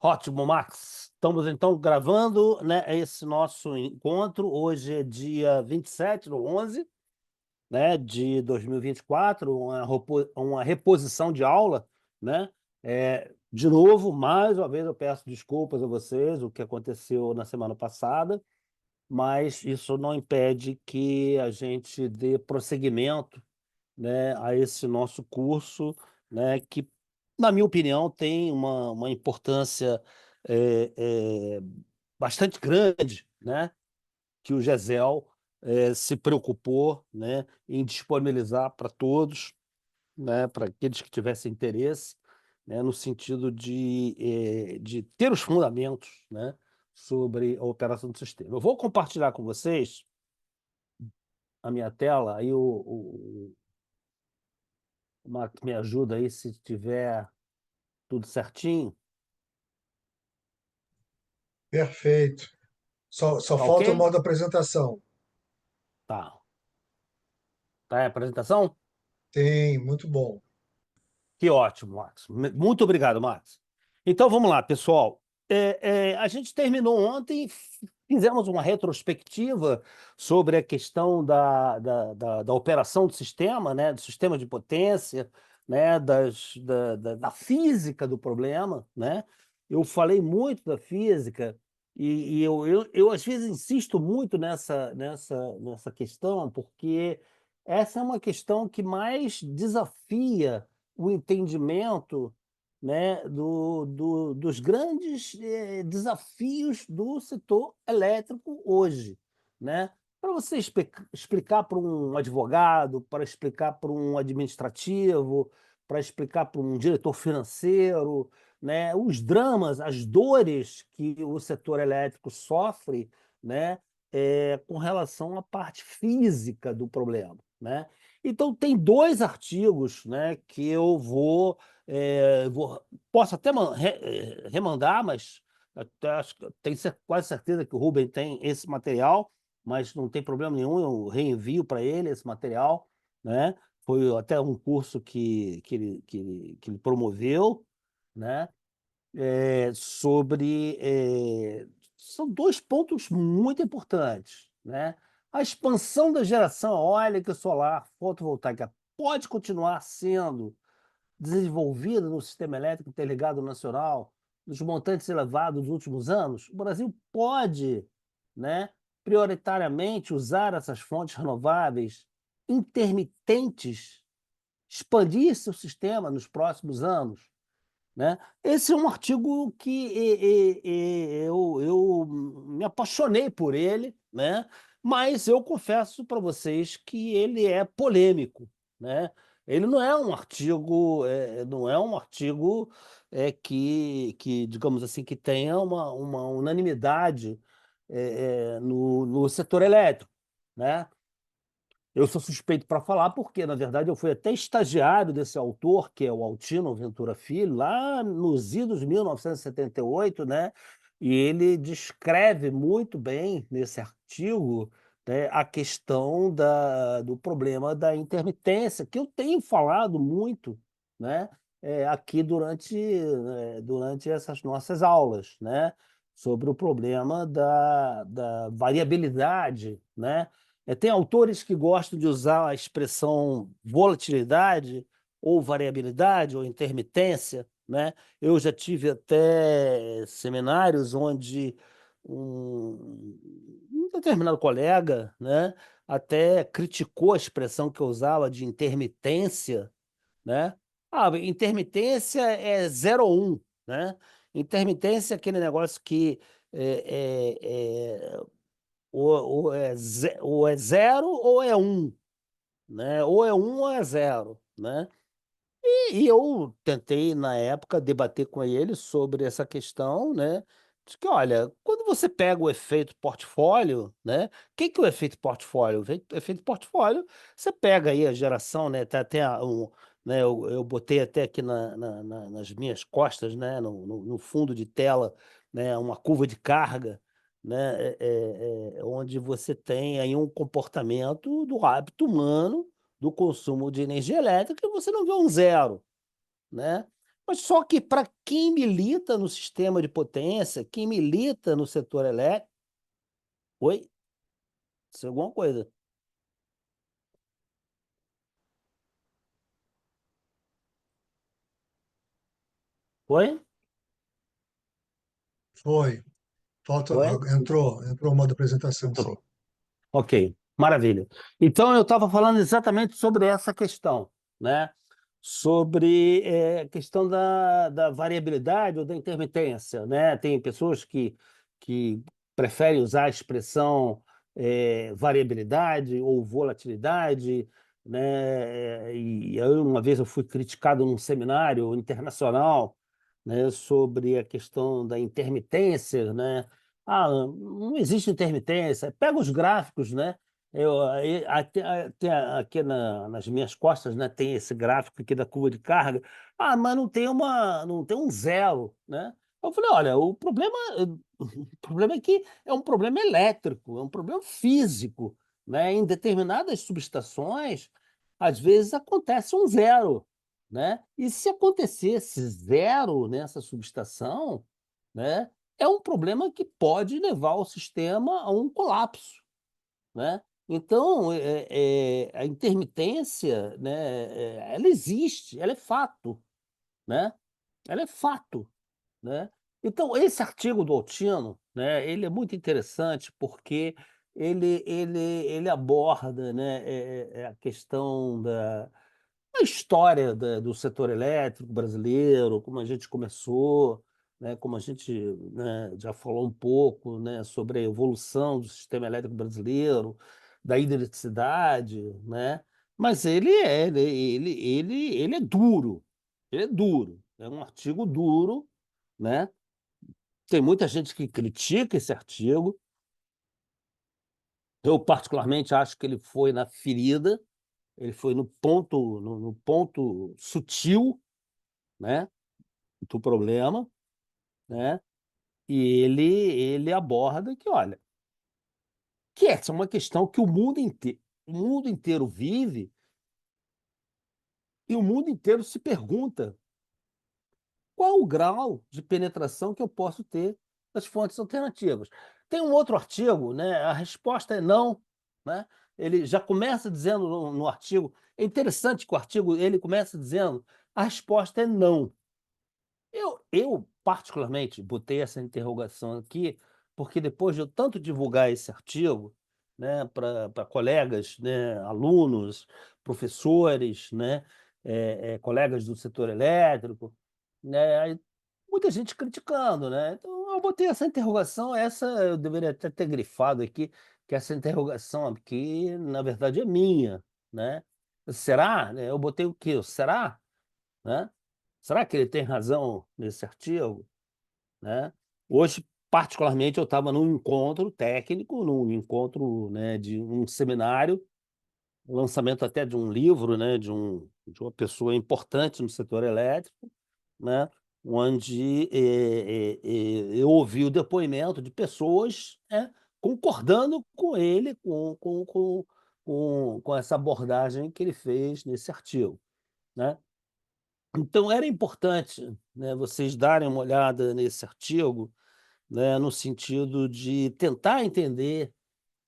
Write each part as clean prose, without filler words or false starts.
Ótimo, Max. Estamos então gravando, né, esse nosso encontro. Hoje é dia 27/11, né, de 2024, uma reposição de aula, né? De novo, mais uma vez eu peço desculpas a vocês, o que aconteceu na semana passada, mas isso não impede que a gente dê prosseguimento, né, a esse nosso curso, né, que, na minha opinião, tem uma importância eh, eh, bastante grande, né, que o GESEL se preocupou, né, em disponibilizar para todos, né, para aqueles que tivessem interesse, né, no sentido de ter os fundamentos, né, sobre a operação do sistema. Eu vou compartilhar com vocês a minha tela, aí o Marco me ajuda aí se tiver tudo certinho. Perfeito. Só Tá ok? falta o modo apresentação. Tá. Tá aí a apresentação? Tem, muito bom. Que ótimo, Marcos. Muito obrigado, Marcos. Então vamos lá, pessoal. A gente terminou ontem, fizemos uma retrospectiva sobre a questão da operação do sistema, né, do sistema de potência, né, da física do problema, né? Eu falei muito da física e eu às vezes insisto muito nessa questão, porque essa é uma questão que mais desafia o entendimento, né, dos grandes desafios do setor elétrico hoje, né? Para você explicar para um advogado, para explicar para um administrativo, para explicar para um diretor financeiro, né, os dramas, as dores que o setor elétrico sofre, né, com relação à parte física do problema, né? Então tem 2 artigos, né, que eu posso até remandar, mas até acho que tenho quase certeza que o Rubem tem esse material, mas não tem problema nenhum, eu reenvio para ele esse material, né. Foi até um curso que ele promoveu, né, são 2 pontos muito importantes, né. A expansão da geração eólica e solar fotovoltaica pode continuar sendo desenvolvida no sistema elétrico interligado nacional, nos montantes elevados dos últimos anos? O Brasil pode, né, prioritariamente usar essas fontes renováveis intermitentes, expandir seu sistema nos próximos anos, né? Esse é um artigo que eu me apaixonei por ele, né? Mas eu confesso para vocês que ele é polêmico, né? Ele não é um artigo, não é um artigo que, digamos assim, que tenha uma unanimidade no setor elétrico, né? Eu sou suspeito para falar, porque, na verdade, eu fui até estagiário desse autor, que é o Altino Ventura Filho, lá nos idos de 1978, né? E ele descreve muito bem nesse artigo, né, a questão do problema da intermitência, que eu tenho falado muito, né, aqui durante essas nossas aulas, né, sobre o problema da variabilidade, né? Tem autores que gostam de usar a expressão volatilidade, ou variabilidade, ou intermitência, né? Eu já tive até seminários onde um determinado colega, né, até criticou a expressão que eu usava de intermitência, né? Ah, intermitência é 0 ou 1, né? Intermitência é aquele negócio que ou é 0 ou é 1, né, ou é 1 ou é 0, né. E eu tentei, na época, debater com ele sobre essa questão, né, de que, olha, quando você pega o efeito portfólio, né, o que que é o efeito portfólio? O efeito portfólio, você pega aí a geração, né, tá até né, eu botei até aqui nas minhas costas, né, no fundo de tela, né, uma curva de carga, né, onde você tem aí um comportamento do hábito humano, do consumo de energia elétrica, e você não vê um zero, né. Mas só que para quem milita no sistema de potência, quem milita no setor elétrico, oi, isso é alguma coisa. Oi? Foi. Falta, Oi? entrou o modo apresentação, sim. Entrou. Ok, maravilha. Então, eu estava falando exatamente sobre essa questão, né? Sobre a questão da variabilidade ou da intermitência, né? Tem pessoas que preferem usar a expressão variabilidade ou volatilidade, né? E eu, uma vez eu fui criticado num seminário internacional, né, sobre a questão da intermitência, né? Ah, não existe intermitência. Pega os gráficos, né? Aqui nas minhas costas, né, tem esse gráfico aqui da curva de carga. Ah, mas não tem um zero, né? Eu falei, olha, o problema é que é um problema elétrico, é um problema físico, né? Em determinadas subestações, às vezes acontece um zero, né? E se acontecesse zero nessa subestação, né? É um problema que pode levar o sistema a um colapso, né? Então, a intermitência, né, ela existe, ela é fato, né? Ela é fato, né? Então, esse artigo do Altino, né, ele é muito interessante porque ele aborda, né, a questão da a história do setor elétrico brasileiro, como a gente começou, né, como a gente, né, já falou um pouco, né, sobre a evolução do sistema elétrico brasileiro, da hidrolitricidade, né? Mas ele é duro, ele é duro, é um artigo duro, né? Tem muita gente que critica esse artigo. Eu particularmente acho que ele foi na ferida, ele foi no ponto sutil, né, do problema, né? E ele aborda que, olha, que essa é uma questão que o mundo inteiro vive e o mundo inteiro se pergunta qual o grau de penetração que eu posso ter das fontes alternativas. Tem um outro artigo, né? A resposta é não, né? Ele já começa dizendo no artigo, é interessante que o artigo ele começa dizendo a resposta é não. Eu particularmente botei essa interrogação aqui, porque depois de eu tanto divulgar esse artigo, né, para colegas, né, alunos, professores, né, colegas do setor elétrico, né, aí muita gente criticando, né? Então eu botei essa interrogação, essa eu deveria até ter grifado aqui, que essa interrogação aqui, na verdade, é minha, né? Será? Né, eu botei o quê? Será? Né? Será que ele tem razão nesse artigo? Né? Hoje, particularmente, eu estava num encontro técnico, num encontro, né, de um seminário, um lançamento até de um livro, né, de uma pessoa importante no setor elétrico, né, onde eu ouvi o depoimento de pessoas, né, concordando com ele, com essa abordagem que ele fez nesse artigo, né? Então era importante, né, vocês darem uma olhada nesse artigo, né, no sentido de tentar entender,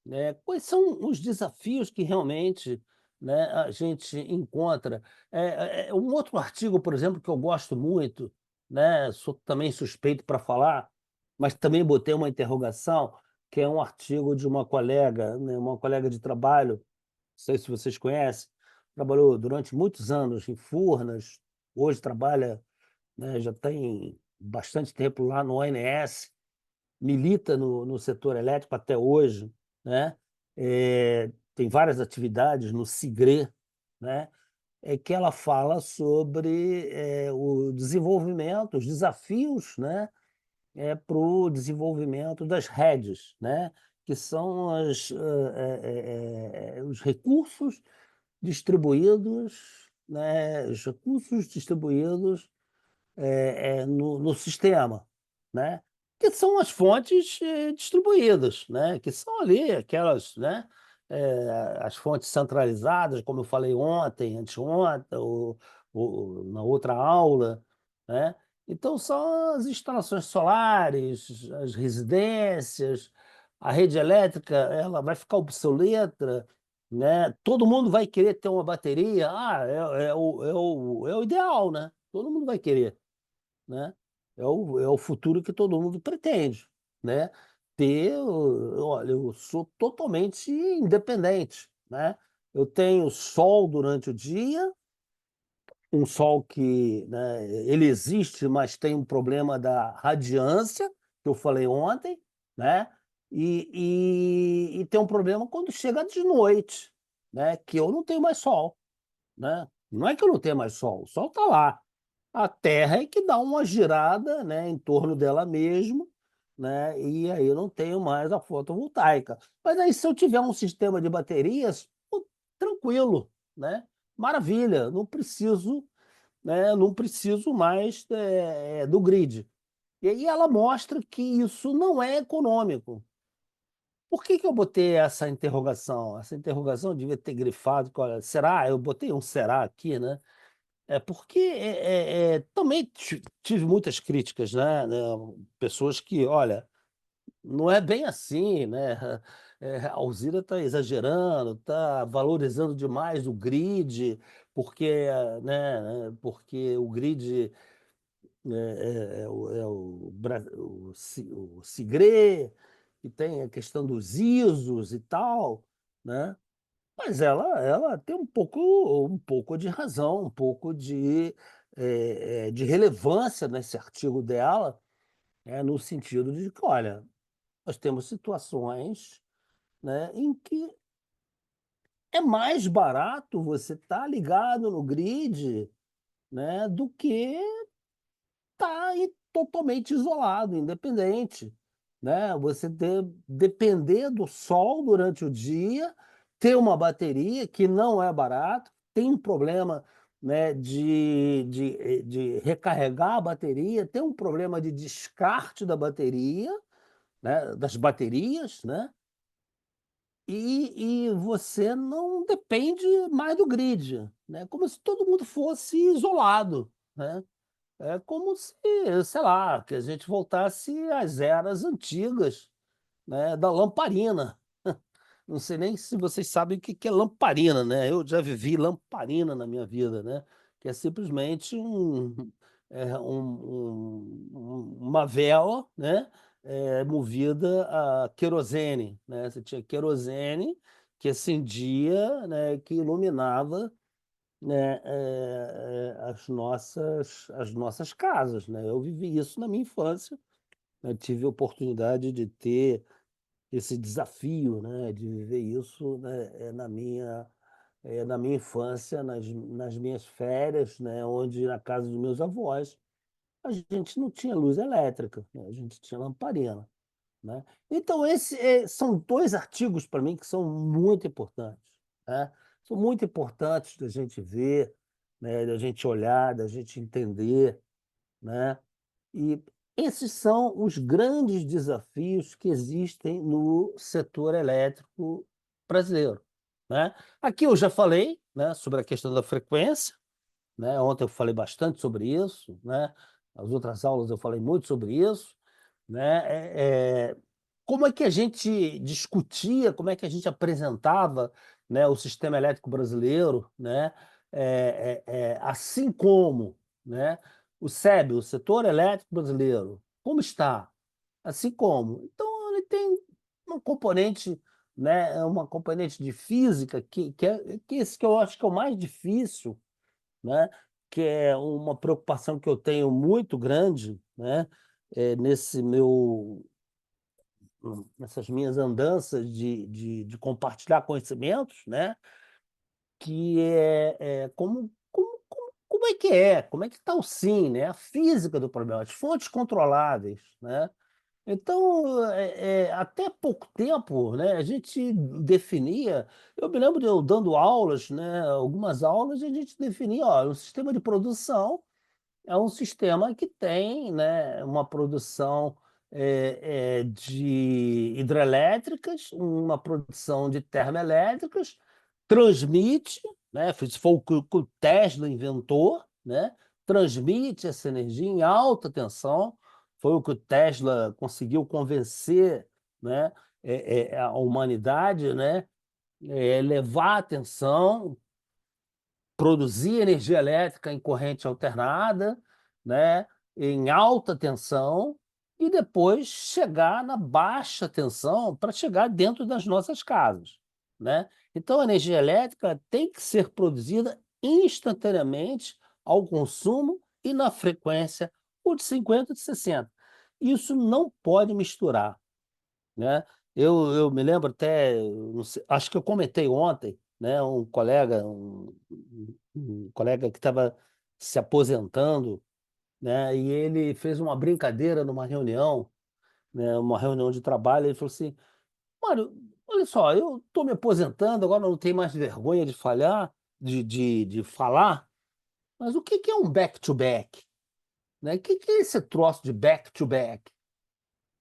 né, quais são os desafios que realmente, né, a gente encontra. Um outro artigo, por exemplo, que eu gosto muito, né, sou também suspeito para falar, mas também botei uma interrogação, que é um artigo de uma colega, né, uma colega de trabalho, não sei se vocês conhecem, trabalhou durante muitos anos em Furnas, hoje trabalha, né, já tem bastante tempo lá no ONS, milita no setor elétrico até hoje, né? Tem várias atividades no SIGRE, né? Que ela fala sobre o desenvolvimento, os desafios, né? Para o desenvolvimento das redes, né? Que são os recursos distribuídos, né? Os recursos distribuídos no sistema, né? Que são as fontes distribuídas, né? Que são ali aquelas, né? As fontes centralizadas, como eu falei ontem, anteontem, ou na outra aula, né? Então, são as instalações solares, as residências, a rede elétrica, ela vai ficar obsoleta, né? Todo mundo vai querer ter uma bateria. É o ideal, né? Todo mundo vai querer, né? É o futuro que todo mundo pretende, né? Olha, eu sou totalmente independente, né? Eu tenho sol durante o dia, um sol que, né, ele existe, mas tem um problema da radiância, que eu falei ontem, né? E tem um problema quando chega de noite, né? Que eu não tenho mais sol, né? Não é que eu não tenho mais sol, o sol está lá. A Terra é que dá uma girada, né, em torno dela mesmo, né? E aí eu não tenho mais a fotovoltaica. Mas aí, se eu tiver um sistema de baterias, pô, tranquilo, né? Maravilha, não preciso, né, não preciso mais do grid. E aí ela mostra que isso não é econômico. Por que que eu botei essa interrogação? Essa interrogação eu devia ter grifado, olha, será? Eu botei um será aqui, né? É porque também tive muitas críticas, né? Pessoas que, olha, não é bem assim, né? A Alzira está exagerando, está valorizando demais o grid, porque, porque o grid o Segre, que tem a questão dos ISOs e tal, né? Mas ela tem um pouco de razão, um pouco de relevância nesse artigo dela, no sentido de que, olha, nós temos situações, né, em que é mais barato você estar ligado no grid, né, do que estar totalmente isolado, independente, né? Você depender do sol durante o dia, ter uma bateria que não é barato, tem um problema, né, de recarregar a bateria, tem um problema de descarte da bateria, né, das baterias, né? E você não depende mais do grid, né? Como se todo mundo fosse isolado, né? É como se, sei lá, que a gente voltasse às eras antigas, né, da lamparina. Não sei nem se vocês sabem o que que é lamparina, né? Eu já vivi lamparina na minha vida, né? Que é simplesmente uma vela, né? Movida a querosene, né? Você tinha querosene que acendia, né? Que iluminava, né, as nossas casas, né? Eu vivi isso na minha infância, eu tive a oportunidade de ter esse desafio, né, de viver isso, né, na minha infância, nas minhas férias, né, onde na casa dos meus avós a gente não tinha luz elétrica, né, a gente tinha lamparina, né? Então são 2 artigos para mim que são muito importantes, né? São muito importantes da gente ver, né, da gente olhar, da gente entender, né? E esses são os grandes desafios que existem no setor elétrico brasileiro, né? Aqui eu já falei, né, sobre a questão da frequência, né? Ontem eu falei bastante sobre isso, né? As outras aulas eu falei muito sobre isso, né? Como é que a gente discutia, como é que a gente apresentava, né, o sistema elétrico brasileiro, né? Assim como, né, o SEB, o setor elétrico brasileiro, como está? Assim como. Então ele tem um componente, né, uma componente de física que esse que eu acho que é o mais difícil, né, que é uma preocupação que eu tenho muito grande, né, nesse meu nessas minhas andanças de compartilhar conhecimentos, né, que como é que é? Como é que está o SIM, né, a física do problema, as fontes controláveis, né? Então, até pouco tempo, né, a gente definia. Eu me lembro de eu dando aulas, né, algumas aulas, e a gente definia, ó, o sistema de produção é um sistema que tem, né, uma produção de hidrelétricas, uma produção de termoelétricas, transmite, né, foi o que o Tesla inventou, né, transmite essa energia em alta tensão. Foi o que o Tesla conseguiu convencer, né, a humanidade, né, levar a tensão, produzir energia elétrica em corrente alternada, né, em alta tensão, e depois chegar na baixa tensão para chegar dentro das nossas casas, né? Então a energia elétrica tem que ser produzida instantaneamente ao consumo e na frequência ou de 50 ou de 60. Isso não pode misturar, né? Eu me lembro até, não sei, acho que eu comentei ontem, né, um colega que estava se aposentando, né, e ele fez uma brincadeira numa reunião, né, uma reunião de trabalho. Ele falou assim: Mário, olha só, eu estou me aposentando, agora não tenho mais vergonha de falhar, de falar, mas o que que é um back-to-back? Né? O que que é esse troço de back-to-back?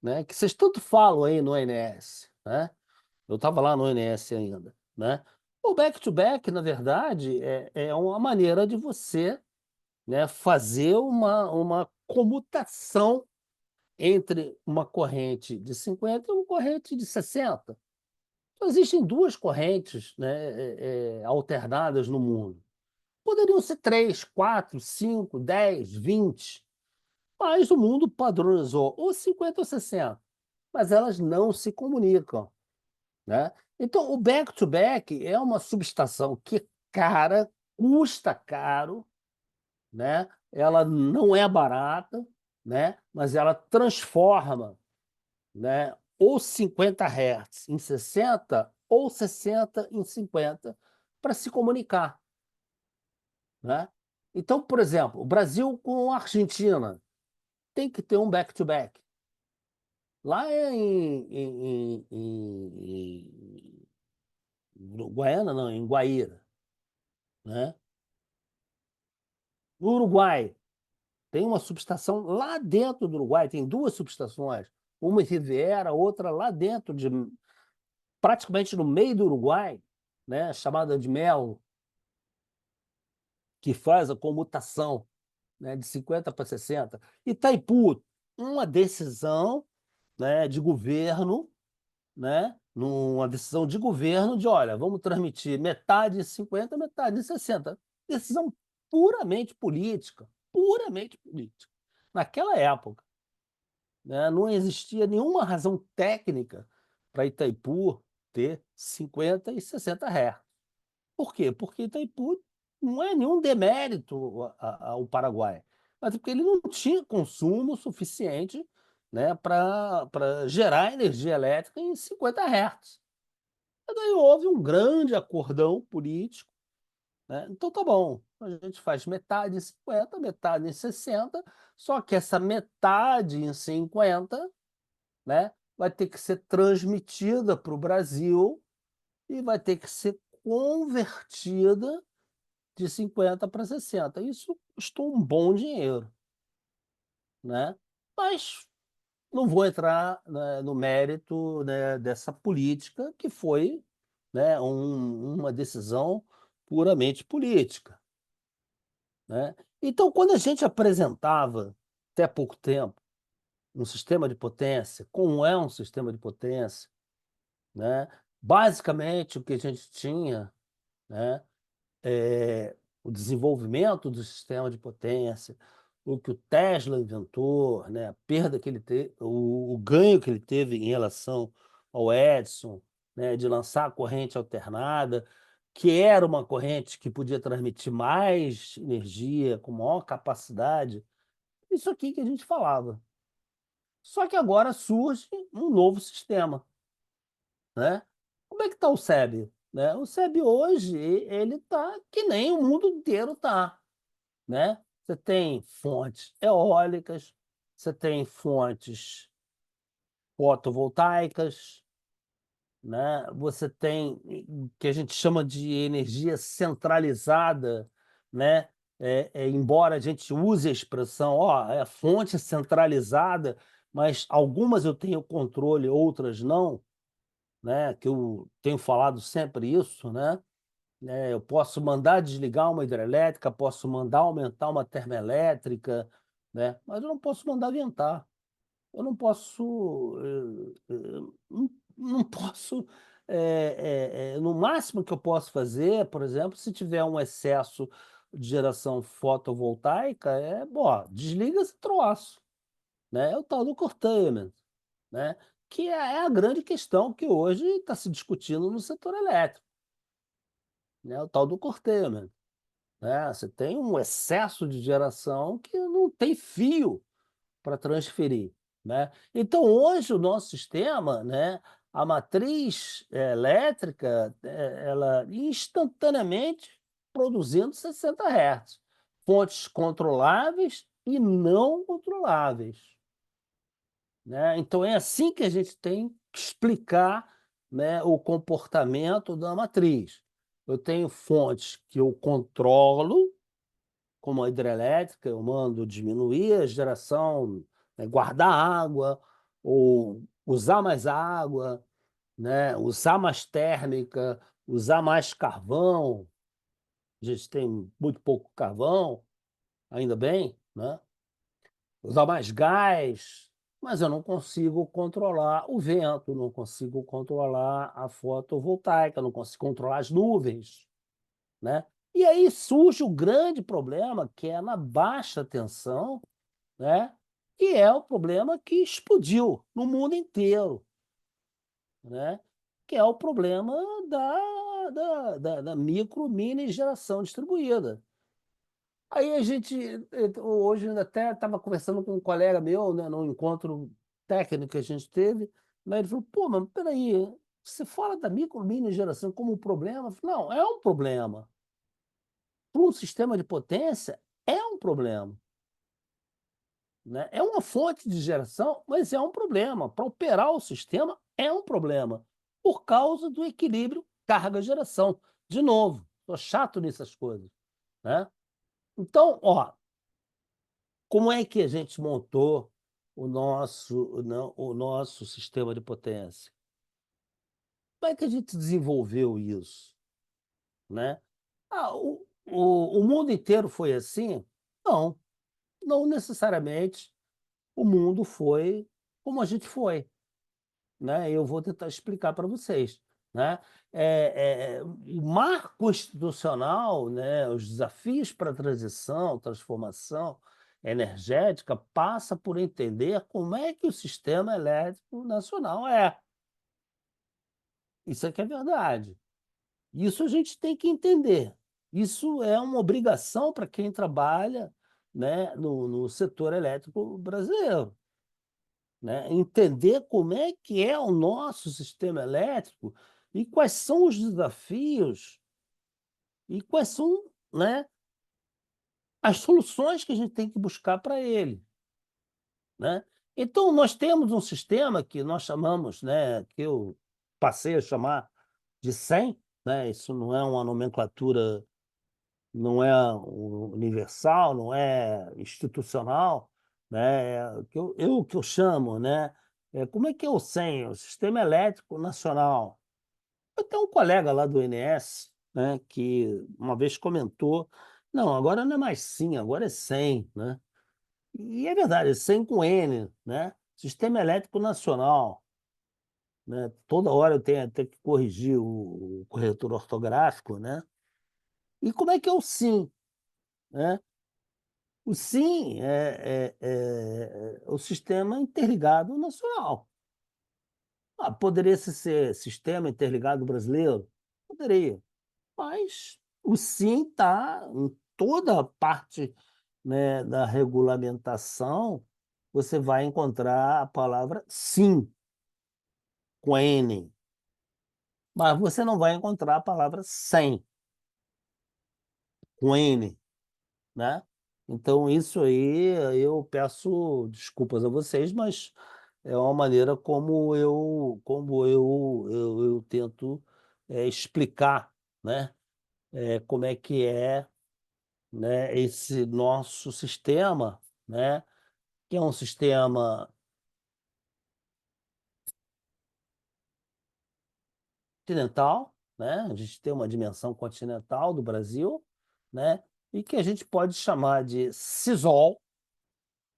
Né? Que vocês tanto falam aí no ONS, né? Eu estava lá no ONS ainda, né? O back-to-back, na verdade, é uma maneira de você, né, fazer uma comutação entre uma corrente de 50 e uma corrente de 60. Então, existem duas correntes, né, alternadas no mundo. Poderiam ser 3, 4, 5, 10, 20, mas o mundo padronizou ou 50 ou 60, mas elas não se comunicam, né? Então, o back-to-back é uma subestação que é cara, custa caro, né? Ela não é barata, né? Mas ela transforma, né, ou 50 Hz em 60 ou 60 em 50 para se comunicar, né? Então, por exemplo, o Brasil com a Argentina tem que ter um back-to-back. Lá em Guaiana, não, em Guaíra, né? No Uruguai, tem uma subestação lá dentro do Uruguai, tem duas subestações, uma em Riviera, outra lá dentro, praticamente no meio do Uruguai, né, chamada de Mel, que faz a comutação, né, de 50 para 60. Itaipu, uma decisão, né, de governo, né, numa decisão de governo de, olha, vamos transmitir metade de 50, metade de 60. Decisão puramente política, puramente política. Naquela época, né, não existia nenhuma razão técnica para Itaipu ter 50 e 60 Hz. Por quê? Porque Itaipu não é nenhum demérito ao Paraguai, mas é porque ele não tinha consumo suficiente, né, para gerar energia elétrica em 50 Hz. E daí houve um grande acordão político, né? Então tá bom, a gente faz metade em 50, metade em 60, só que essa metade em 50, né, vai ter que ser transmitida para o Brasil e vai ter que ser convertida de 50 para 60. Isso custou um bom dinheiro, né? Mas não vou entrar, né, no mérito, né, dessa política que foi, né, uma decisão puramente política, né? Então, quando a gente apresentava, até pouco tempo, um sistema de potência, como é um sistema de potência, né? Basicamente, o que a gente tinha, né, o desenvolvimento do sistema de potência, o que o Tesla inventou, né, a perda que ele teve, o ganho que ele teve em relação ao Edison, né, de lançar a corrente alternada, que era uma corrente que podia transmitir mais energia, com maior capacidade, isso aqui que a gente falava. Só que agora surge um novo sistema, né? Como é que está o SEB? Né? O SEB hoje, ele está que nem o mundo inteiro está, né? Você tem fontes eólicas, você tem fontes fotovoltaicas, né? Você tem o que a gente chama de energia centralizada, né? Embora a gente use a expressão, ó, é fonte centralizada, mas algumas eu tenho controle, outras não, né? Que eu tenho falado sempre isso, né? né? Eu posso mandar desligar uma hidrelétrica, posso mandar aumentar uma termoelétrica, né? Mas eu não posso mandar ventar. Eu não posso, não posso, no máximo que eu posso fazer, por exemplo, se tiver um excesso de geração fotovoltaica, ó, desliga esse troço, né? É o tal do curtailment, né? Que é a grande questão que hoje está se discutindo no setor elétrico, né? O tal do curtailment, né? Você tem um excesso de geração que não tem fio para transferir, né. Então hoje o nosso sistema, né, a matriz elétrica, ela instantaneamente produzindo 60 Hz, fontes controláveis e não controláveis, né. Então é assim que a gente tem que explicar, né, o comportamento da matriz. Eu tenho fontes que eu controlo, como a hidrelétrica, eu mando diminuir a geração, né, guardar água ou usar mais água, né, usar mais térmica, usar mais carvão. A gente tem muito pouco carvão, ainda bem, né? Usar mais gás, mas eu não consigo controlar o vento, não consigo controlar a fotovoltaica, não consigo controlar as nuvens, né? E aí surge o grande problema, que é na baixa tensão, né, que é o problema que explodiu no mundo inteiro, né, que é o problema da micro, mini geração distribuída. Aí a gente, hoje ainda até estava conversando com um colega meu, né, num encontro técnico que a gente teve, né, ele falou: "Pô, mas espera aí, você fala da micro, mini geração como um problema?" Eu falei: "Não, é um problema. Para um sistema de potência, é um problema. Né? É uma fonte de geração, mas é um problema. Para operar o sistema é um problema, por causa do equilíbrio carga-geração. De novo, estou chato nessas coisas. Né? Então, ó, como é que a gente montou o nosso sistema de potência? Como é que a gente desenvolveu isso? Né? O mundo inteiro foi assim? Não, não necessariamente o mundo foi como a gente foi. Né, eu vou tentar explicar para vocês, né. O marco institucional, né, os desafios para a transição, transformação energética passa por entender como é que o sistema elétrico nacional é. Isso é que é verdade. Isso a gente tem que entender. Isso é uma obrigação para quem trabalha, né, no setor elétrico brasileiro. Né, entender como é que é o nosso sistema elétrico e quais são os desafios e quais são, né, as soluções que a gente tem que buscar para ele, né. Então nós temos um sistema que nós chamamos, né, que eu passei a chamar de 100, né, isso não é uma nomenclatura, não é universal, não é institucional, né, é o que eu chamo, né, como é que é o SEM, o Sistema Elétrico Nacional. Eu tenho um colega lá do INS, né, que uma vez comentou: "Não, agora não é mais SIM, agora é SEM", né. E é verdade, é SEM com N, né, Sistema Elétrico Nacional, né, toda hora eu tenho até que corrigir o corretor ortográfico, né. E como é que é o SIM, né? O SIM é o Sistema Interligado Nacional. Ah, poderia ser Sistema Interligado Brasileiro? Poderia, mas o SIM está em toda a parte, né, da regulamentação, você vai encontrar a palavra SIM, com N, mas você não vai encontrar a palavra SEM, com N. Né. Então isso aí eu peço desculpas a vocês, mas é uma maneira como eu tento, explicar, né, como é que é, né, esse nosso sistema, né, que é um sistema continental, né? A gente tem uma dimensão continental do Brasil, né? E que a gente pode chamar de sisol.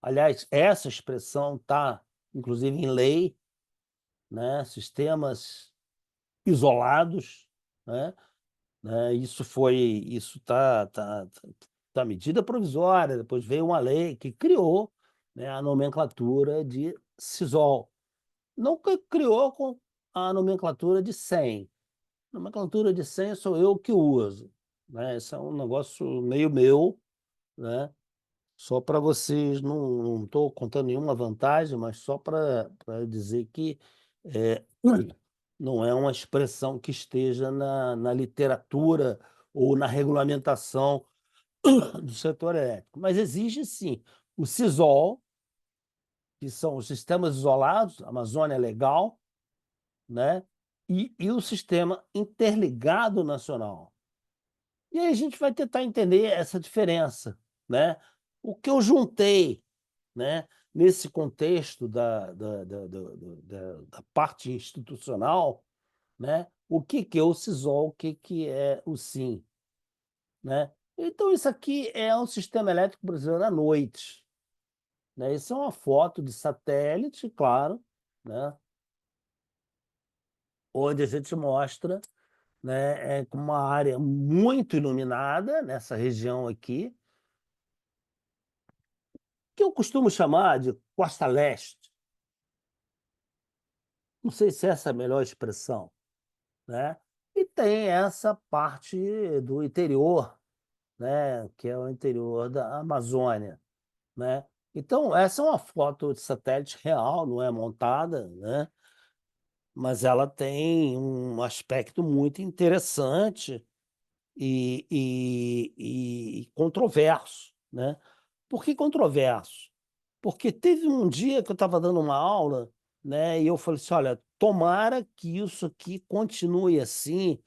Aliás, essa expressão está, inclusive, em lei, né? Sistemas isolados, né? Isso tá medida provisória, depois veio uma lei que criou, né, a nomenclatura de sisol. Não criou com a nomenclatura de 100. A nomenclatura de 100 sou eu que uso, né? Isso é um negócio meio meu, né? Só para vocês, não estou contando nenhuma vantagem, mas só para dizer que é, não é uma expressão que esteja na literatura ou na regulamentação do setor elétrico. Mas existe sim o SISOL, que são os sistemas isolados, Amazônia Legal, né? E o Sistema Interligado Nacional. E aí a gente vai tentar entender essa diferença, né? O que eu juntei, né, nesse contexto da parte institucional, né? O que que é o SISOL, o que que é o SIM, né? Então isso aqui é um sistema elétrico brasileiro à noite, né? Isso é uma foto de satélite, claro, né? Onde a gente mostra, né, com uma área muito iluminada nessa região aqui, que eu costumo chamar de costa leste. Não sei se essa é a melhor expressão, né? E tem essa parte do interior, né, que é o interior da Amazônia, né? Então, essa é uma foto de satélite real, não é montada, né? Mas ela tem um aspecto muito interessante e controverso, né? Por que controverso? Porque teve um dia que eu estava dando uma aula, né, e eu falei assim: olha, tomara que isso aqui continue assim,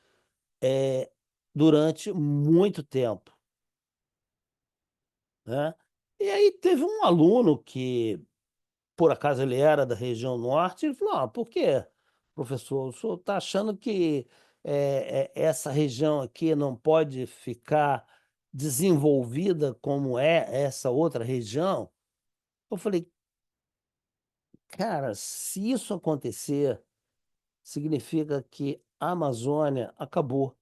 durante muito tempo, né? E aí teve um aluno que, por acaso, ele era da região norte, ele falou: "Ah, por quê, professor? O senhor está achando que essa região aqui não pode ficar desenvolvida como é essa outra região?" Eu falei: "Cara, se isso acontecer, significa que a Amazônia acabou,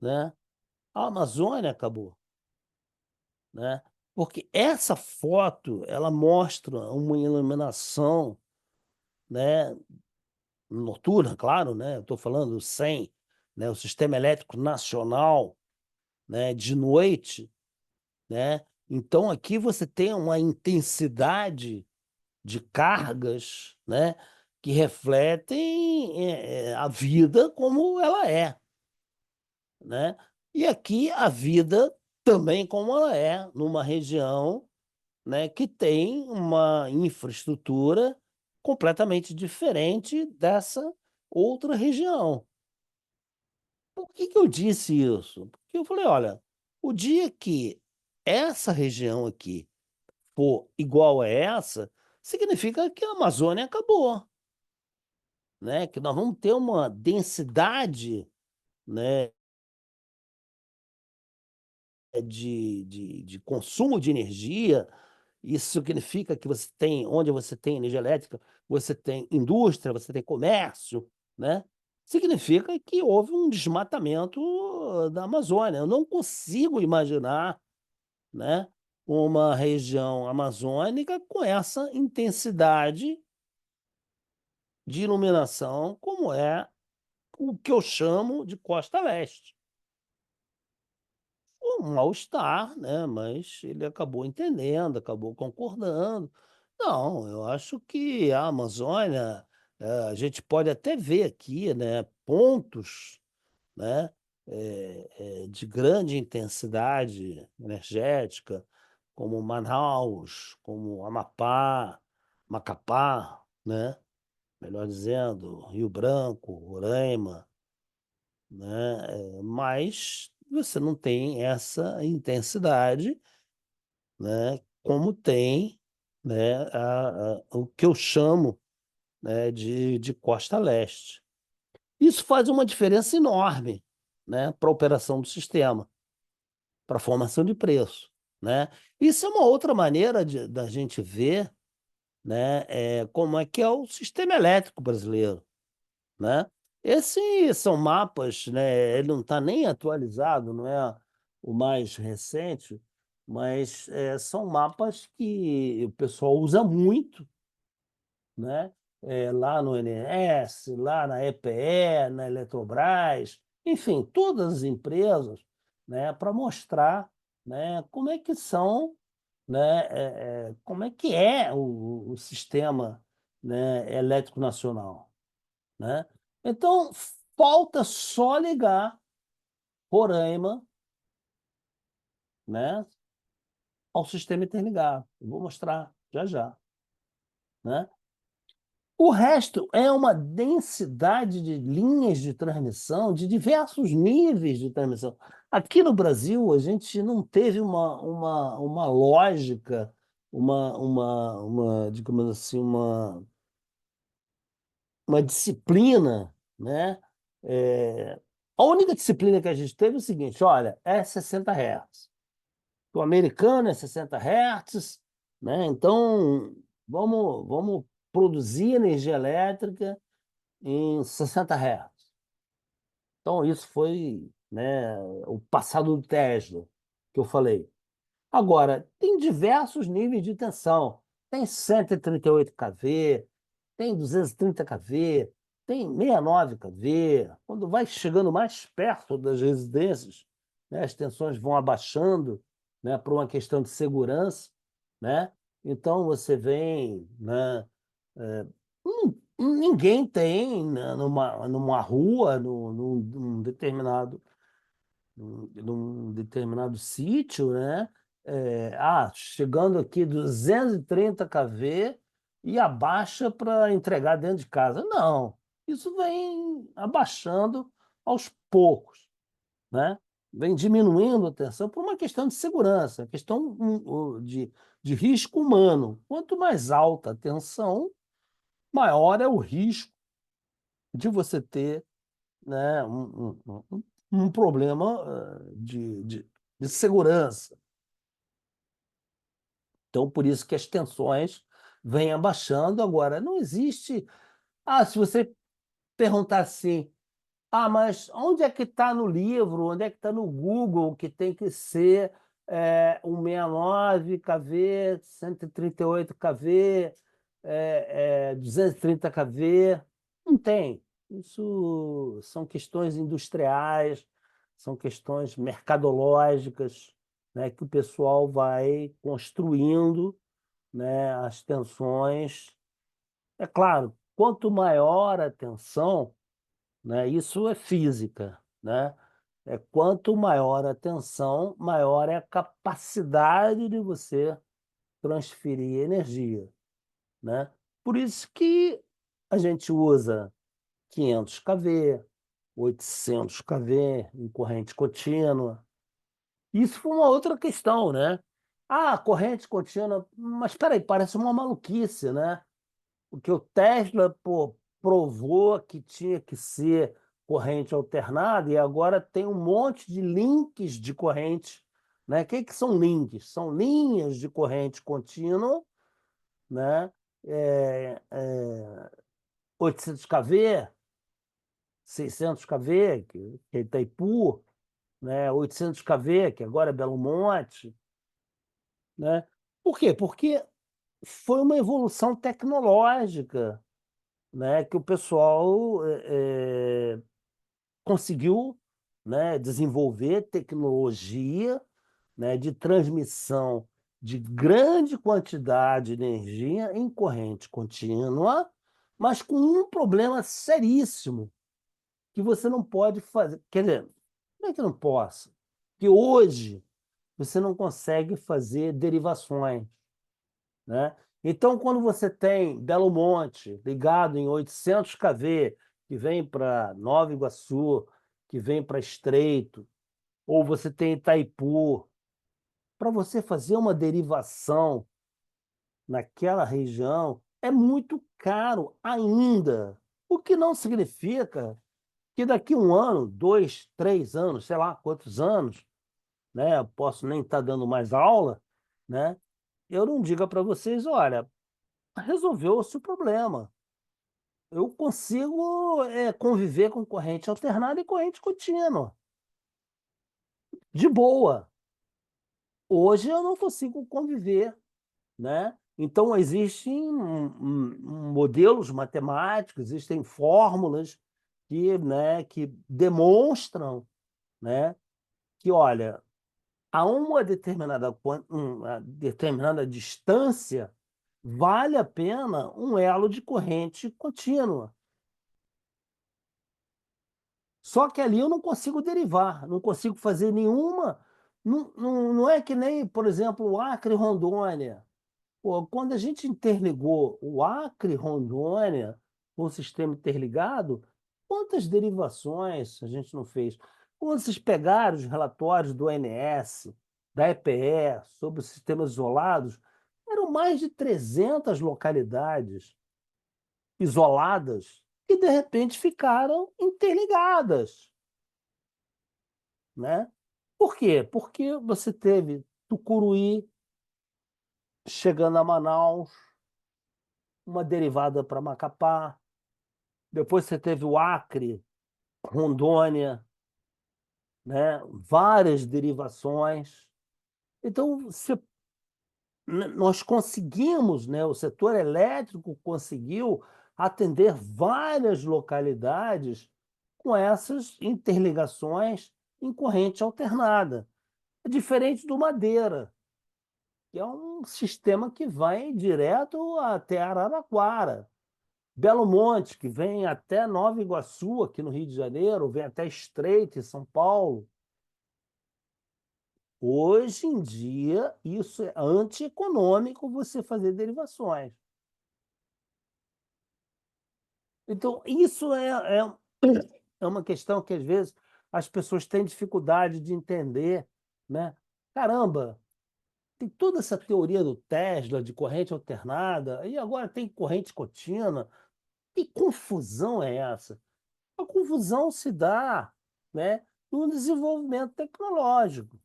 né? A Amazônia acabou, né? Porque essa foto, ela mostra uma iluminação, né, noturna, claro, né? Eu estou falando sem, né, o Sistema Elétrico Nacional, né, de noite, né? Então aqui você tem uma intensidade de cargas, né, que refletem a vida como ela é, né? E aqui a vida também como ela é, numa região, né, que tem uma infraestrutura completamente diferente dessa outra região. Por que que eu disse isso? Porque eu falei: olha, o dia que essa região aqui for igual a essa, significa que a Amazônia acabou, né? Que nós vamos ter uma densidade, né, de consumo de energia. Isso significa que você tem, onde você tem energia elétrica, você tem indústria, você tem comércio, né? Significa que houve um desmatamento da Amazônia. Eu não consigo imaginar, né, uma região amazônica com essa intensidade de iluminação como é o que eu chamo de costa leste. Um mal-estar, né, mas ele acabou entendendo, acabou concordando. Não, eu acho que a Amazônia, a gente pode até ver aqui, né, pontos, né, de grande intensidade energética, como Manaus, como Amapá, Macapá, né, melhor dizendo, Rio Branco, Roraima, né, mas você não tem essa intensidade, né, como tem, né, o que eu chamo, né, de costa leste. Isso faz uma diferença enorme, né, para a operação do sistema, para a formação de preço, né? Isso é uma outra maneira da gente ver, né, como é que é o sistema elétrico brasileiro, né? Esses são mapas, né? Ele não está nem atualizado, não é o mais recente, mas são mapas que o pessoal usa muito, né? Lá no INS, lá na EPE, na Eletrobras, enfim, todas as empresas, né? Para mostrar, né? Como é que são, né? Como é que é o sistema, né? Elétrico nacional, né? Então, falta só ligar Roraima, né, ao sistema interligado. Eu vou mostrar já já, né? O resto é uma densidade de linhas de transmissão, de diversos níveis de transmissão. Aqui no Brasil, a gente não teve uma lógica, digamos assim, uma disciplina, né? É, a única disciplina que a gente teve é o seguinte: olha, é 60 Hz. O americano é 60 Hz, né? Então vamos produzir energia elétrica em 60 Hz. Então, isso foi, né, o passado do Tesla, que eu falei. Agora, tem diversos níveis de tensão. Tem 138 kV, tem 230 kV, tem 69 kV. Quando vai chegando mais perto das residências, né, as tensões vão abaixando, né, por uma questão de segurança, né? Então você vem, né, ninguém tem, né, numa rua, num determinado sítio, né? Chegando aqui 230 kV e abaixa para entregar dentro de casa. Não, isso vem abaixando aos poucos, né? Vem diminuindo a tensão por uma questão de segurança, questão de risco humano. Quanto mais alta a tensão, maior é o risco de você ter, né, um problema de segurança. Então, por isso que as tensões vêm abaixando. Agora, não existe. Se você perguntar assim, mas onde é que está no livro, onde é que está no Google que tem que ser 169 kV, 138 kV, 230 kV? Não tem. Isso são questões industriais, são questões mercadológicas, né, que o pessoal vai construindo, né, as tensões. É claro, quanto maior a tensão, né, isso é física, né? Quanto maior a tensão, maior é a capacidade de você transferir energia, né? Por isso que a gente usa 500 kV, 800 kV em corrente contínua. Isso foi uma outra questão, né? Corrente contínua, mas espera aí, parece uma maluquice, né? Porque o Tesla, pô, provou que tinha que ser corrente alternada e agora tem um monte de links de corrente, né? O que que são links? São linhas de corrente contínua, né? É, é, 800 kV, 600 kV, que é Itaipu, né? 800 kV, que agora é Belo Monte, né? Por quê? Porque foi uma evolução tecnológica, né, que o pessoal conseguiu, né, desenvolver tecnologia, né, de transmissão de grande quantidade de energia em corrente contínua, mas com um problema seríssimo que você não pode fazer. Quer dizer, não é que não possa, que hoje você não consegue fazer derivações, né? Então, quando você tem Belo Monte ligado em 800 kV, que vem para Nova Iguaçu, que vem para Estreito, ou você tem Itaipu, para você fazer uma derivação naquela região é muito caro ainda, o que não significa que daqui a 1 ano, 2, 3 anos, sei lá quantos anos, né? Eu posso nem estar dando mais aula, né? Eu não diga para vocês, olha, resolveu-se o problema. Eu consigo conviver com corrente alternada e corrente contínua, de boa. Hoje eu não consigo conviver, né? Então existem modelos matemáticos, existem fórmulas que demonstram, né, que olha, a uma determinada distância vale a pena um elo de corrente contínua. Só que ali eu não consigo derivar, não consigo fazer nenhuma. Não é que nem, por exemplo, o Acre e Rondônia. Pô, quando a gente interligou o Acre e Rondônia com o sistema interligado, quantas derivações a gente não fez? Quando vocês pegaram os relatórios do ONS, da EPE, sobre os sistemas isolados, eram mais de 300 localidades isoladas que, de repente, ficaram interligadas, né? Por quê? Porque você teve Tucuruí chegando a Manaus, uma derivada para Macapá, depois você teve o Acre, Rondônia, né? Várias derivações. Então, nós conseguimos, né? O setor elétrico conseguiu atender várias localidades com essas interligações em corrente alternada. É diferente do Madeira, que é um sistema que vai direto até Araraquara. Belo Monte, que vem até Nova Iguaçu, aqui no Rio de Janeiro, vem até Estreito, em São Paulo. Hoje em dia, isso é antieconômico você fazer derivações. Então, isso é uma questão que, às vezes, as pessoas têm dificuldade de entender, né? Caramba, tem toda essa teoria do Tesla, de corrente alternada, e agora tem corrente contínua. Que confusão é essa? A confusão se dá, né, no desenvolvimento tecnológico,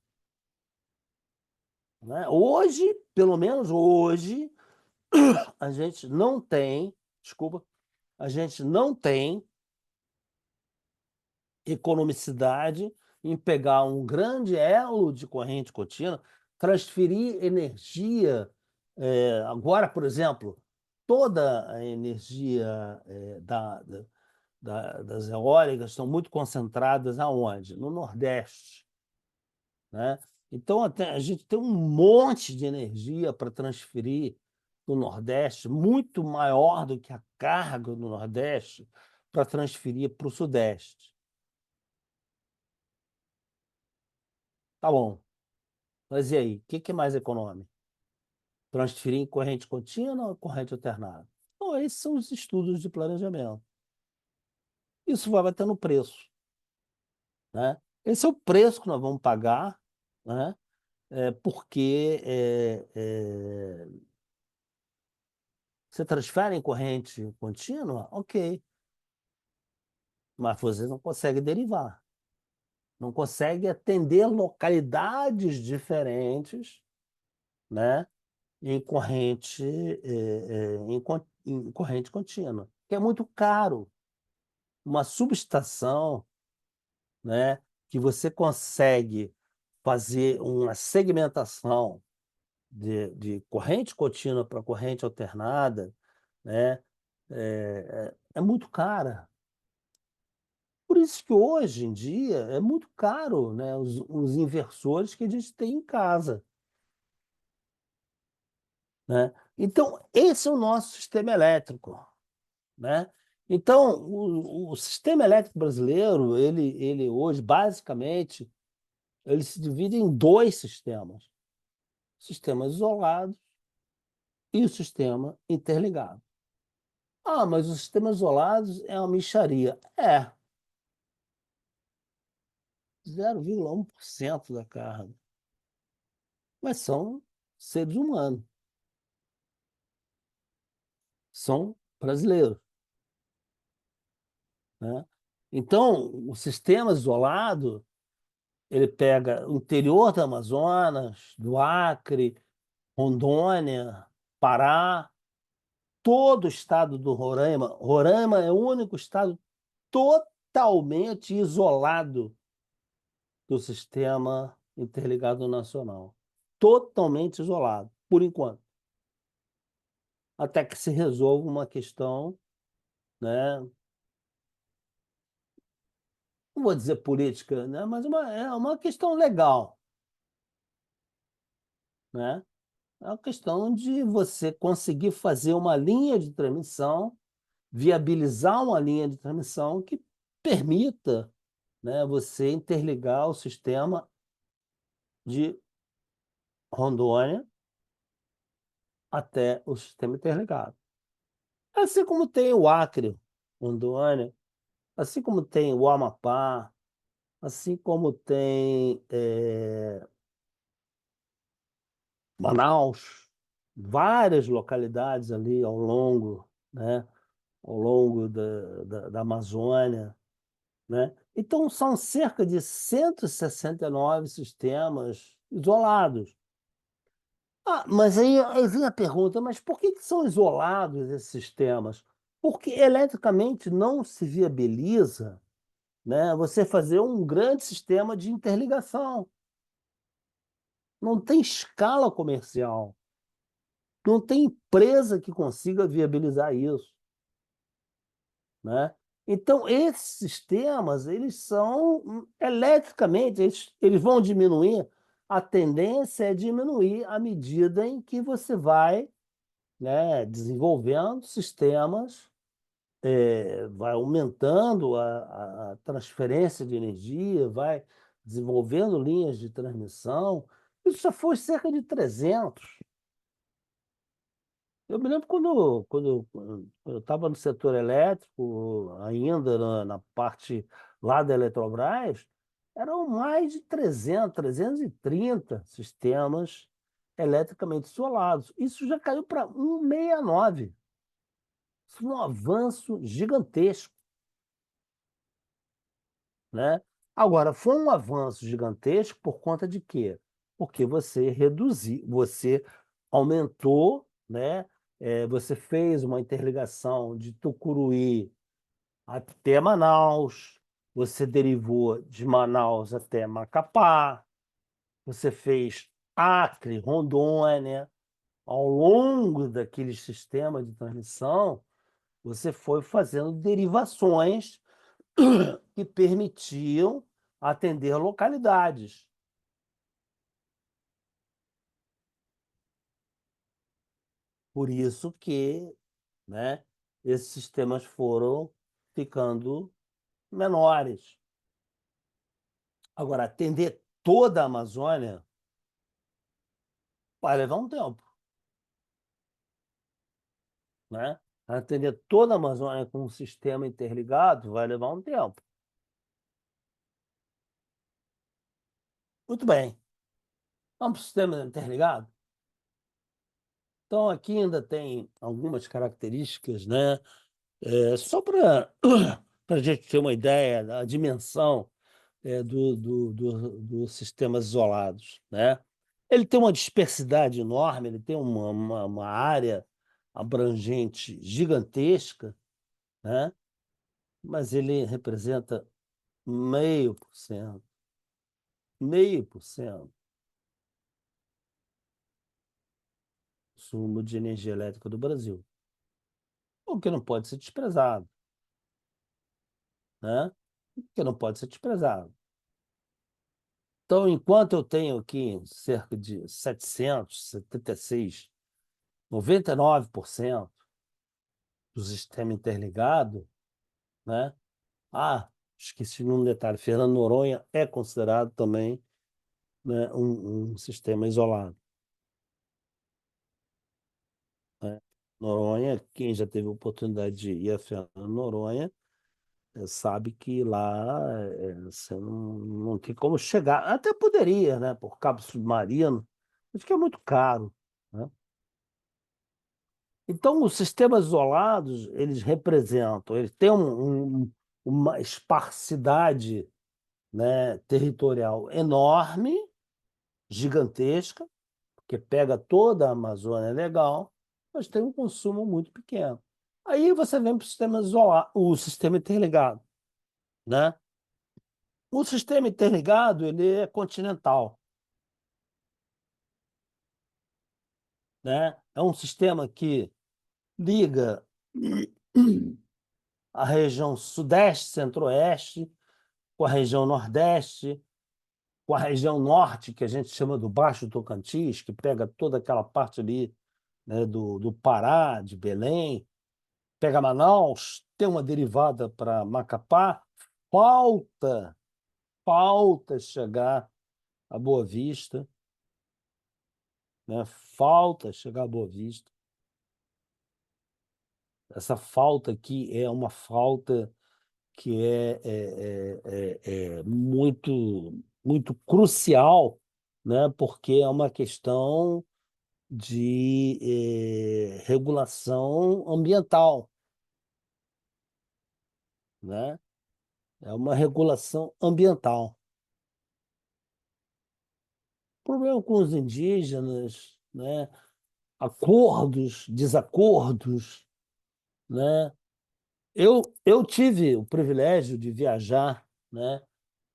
né? Hoje, pelo menos hoje, a gente não tem, desculpa, a gente não tem economicidade em pegar um grande elo de corrente contínua, transferir energia. Agora, por exemplo, toda a energia das eólicas estão muito concentradas aonde? No Nordeste, né? Então, a gente tem um monte de energia para transferir no Nordeste, muito maior do que a carga no Nordeste, para transferir para o Sudeste. Tá bom, mas e aí? O que é mais econômico? Transferir em corrente contínua ou corrente alternada? Então, esses são os estudos de planejamento. Isso vai bater no preço, né? Esse é o preço que nós vamos pagar, né? Porque você transfere em corrente contínua, ok, mas você não consegue derivar, não consegue atender localidades diferentes, né, em corrente, em corrente contínua, que é muito caro. Uma subestação, né, que você consegue fazer uma segmentação de corrente contínua para corrente alternada, né, é muito cara. Por isso que hoje em dia é muito caro, né, os inversores que a gente tem em casa, né? Então, esse é o nosso sistema elétrico, né? Então, o sistema elétrico brasileiro, ele hoje, basicamente, ele se divide em dois sistemas: o sistema isolado e o sistema interligado. Ah, mas os sistemas isolados é uma mixaria. 0,1% da carga. Mas são seres humanos, são brasileiros, né? Então, o sistema isolado, ele pega o interior do Amazonas, do Acre, Rondônia, Pará, todo o estado do Roraima. Roraima é o único estado totalmente isolado do sistema interligado nacional. Totalmente isolado, por enquanto. Até que se resolva uma questão, né? Não vou dizer política, né? Mas é uma questão legal, né? É uma questão de você conseguir fazer uma linha de transmissão, viabilizar uma linha de transmissão que permita, né, você interligar o sistema de Rondônia até o sistema interligado. Assim como tem o Acre, Rondônia, assim como tem o Amapá, assim como tem Manaus, várias localidades ali ao longo, né, ao longo da Amazônia, né? Então, são cerca de 169 sistemas isolados. Ah, mas aí vem a pergunta, mas por que são isolados esses sistemas? Porque eletricamente não se viabiliza, né, você fazer um grande sistema de interligação. Não tem escala comercial. Não tem empresa que consiga viabilizar isso, né? Então, esses sistemas, eles são eletricamente, eles vão diminuir. A tendência é diminuir à medida em que você vai, né, desenvolvendo sistemas, vai aumentando a transferência de energia, vai desenvolvendo linhas de transmissão. Isso já foi cerca de 300. Eu me lembro quando eu estava no setor elétrico, ainda na parte lá da Eletrobras, eram mais de 330 sistemas eletricamente isolados. Isso já caiu para 169. Isso foi um avanço gigantesco, né? Agora, foi um avanço gigantesco por conta de quê? Porque você reduziu, você aumentou, né? Você fez uma interligação de Tucuruí até Manaus, você derivou de Manaus até Macapá, você fez Acre, Rondônia. Ao longo daquele sistema de transmissão, você foi fazendo derivações que permitiam atender localidades. Por isso que, né, esses sistemas foram ficando menores. Agora, atender toda a Amazônia vai levar um tempo, né? Atender toda a Amazônia com um sistema interligado vai levar um tempo. Muito bem. Vamos para o sistema interligado? Então, aqui ainda tem algumas características, né? Só para a gente ter uma ideia da dimensão dos sistemas isolados, né? Ele tem uma dispersidade enorme, ele tem uma área abrangente gigantesca, né? Mas ele representa 0,5%, 0,5% do consumo de energia elétrica do Brasil, o que não pode ser desprezado, né? O que não pode ser desprezado. Então, enquanto eu tenho aqui cerca de 776, 99% do sistema interligado, né? Ah, esqueci de um detalhe, Fernando Noronha é considerado também, né, um sistema isolado, né? Noronha, quem já teve a oportunidade de ir a Fernando Noronha, sabe que lá você não tem como chegar. Até poderia, né, por cabo submarino, mas que é muito caro, né? Então, os sistemas isolados, eles representam, eles têm uma esparsidade, né, territorial enorme, gigantesca, que pega toda a Amazônia legal, mas tem um consumo muito pequeno. Aí você vem para o sistema isolado, o sistema interligado, né? O sistema interligado, ele é continental, né? É um sistema que liga a região sudeste, centro-oeste, com a região nordeste, com a região norte, que a gente chama do Baixo Tocantins, que pega toda aquela parte ali, né, do Pará, de Belém, pega Manaus, tem uma derivada para Macapá, falta, falta chegar a Boa Vista, né? Falta chegar a Boa Vista. Essa falta aqui é uma falta que é muito, muito crucial, né? Porque é uma questão de regulação ambiental, né? É uma regulação ambiental. Problema com os indígenas, né? Acordos, desacordos, né? Eu tive o privilégio de viajar, né,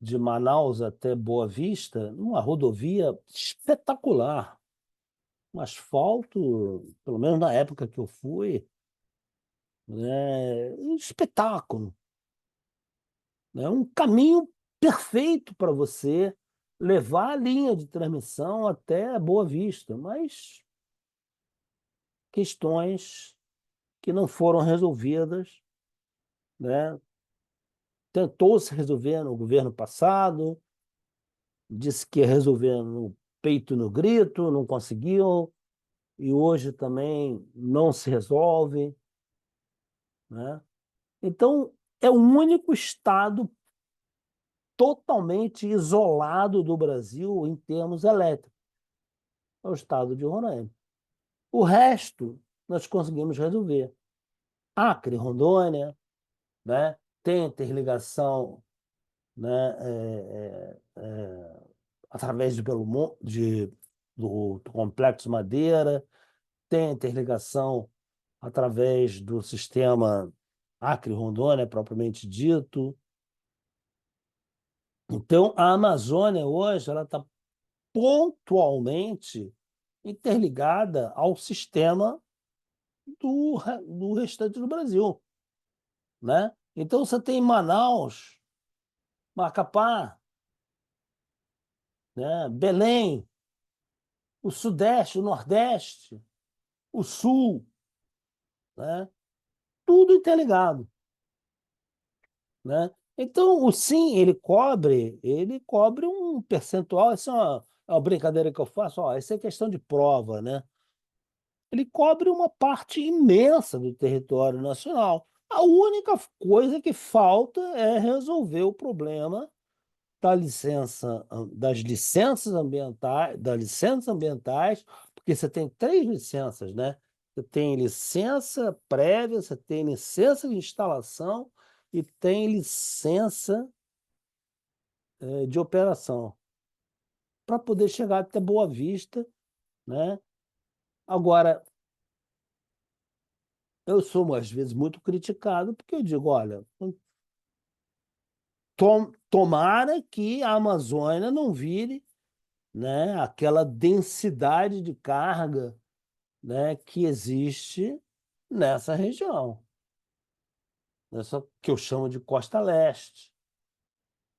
de Manaus até Boa Vista, numa rodovia espetacular, um asfalto, pelo menos na época que eu fui, né, um espetáculo, né, um caminho perfeito para você levar a linha de transmissão até Boa Vista, mas questões que não foram resolvidas, né? Tentou-se resolver no governo passado, disse que ia resolver no peito e no grito, não conseguiu, e hoje também não se resolve, né? Então, é o único estado totalmente isolado do Brasil em termos elétricos, é o estado de Roraima. O resto nós conseguimos resolver. Acre, Rondônia, né? Tem interligação, né? Através de do Complexo Madeira, tem interligação através do sistema Acre-Rondônia, propriamente dito. Então, a Amazônia hoje ela está pontualmente interligada ao sistema do restante do Brasil, né? Então, você tem Manaus, Macapá, né? Belém, o Sudeste, o Nordeste, o Sul, né? Tudo interligado, né? Então, o sim, ele cobre um percentual, essa é uma brincadeira que eu faço, ó, isso é questão de prova, né? Ele cobre uma parte imensa do território nacional. A única coisa que falta é resolver o problema das licenças ambientais, porque você tem três licenças, né? Você tem licença prévia, você tem licença de instalação e tem licença de operação para poder chegar até Boa Vista, né? Agora, eu sou às vezes muito criticado porque eu digo, olha, tomara que a Amazônia não vire, né, aquela densidade de carga, né, que existe nessa região, nessa que eu chamo de Costa Leste,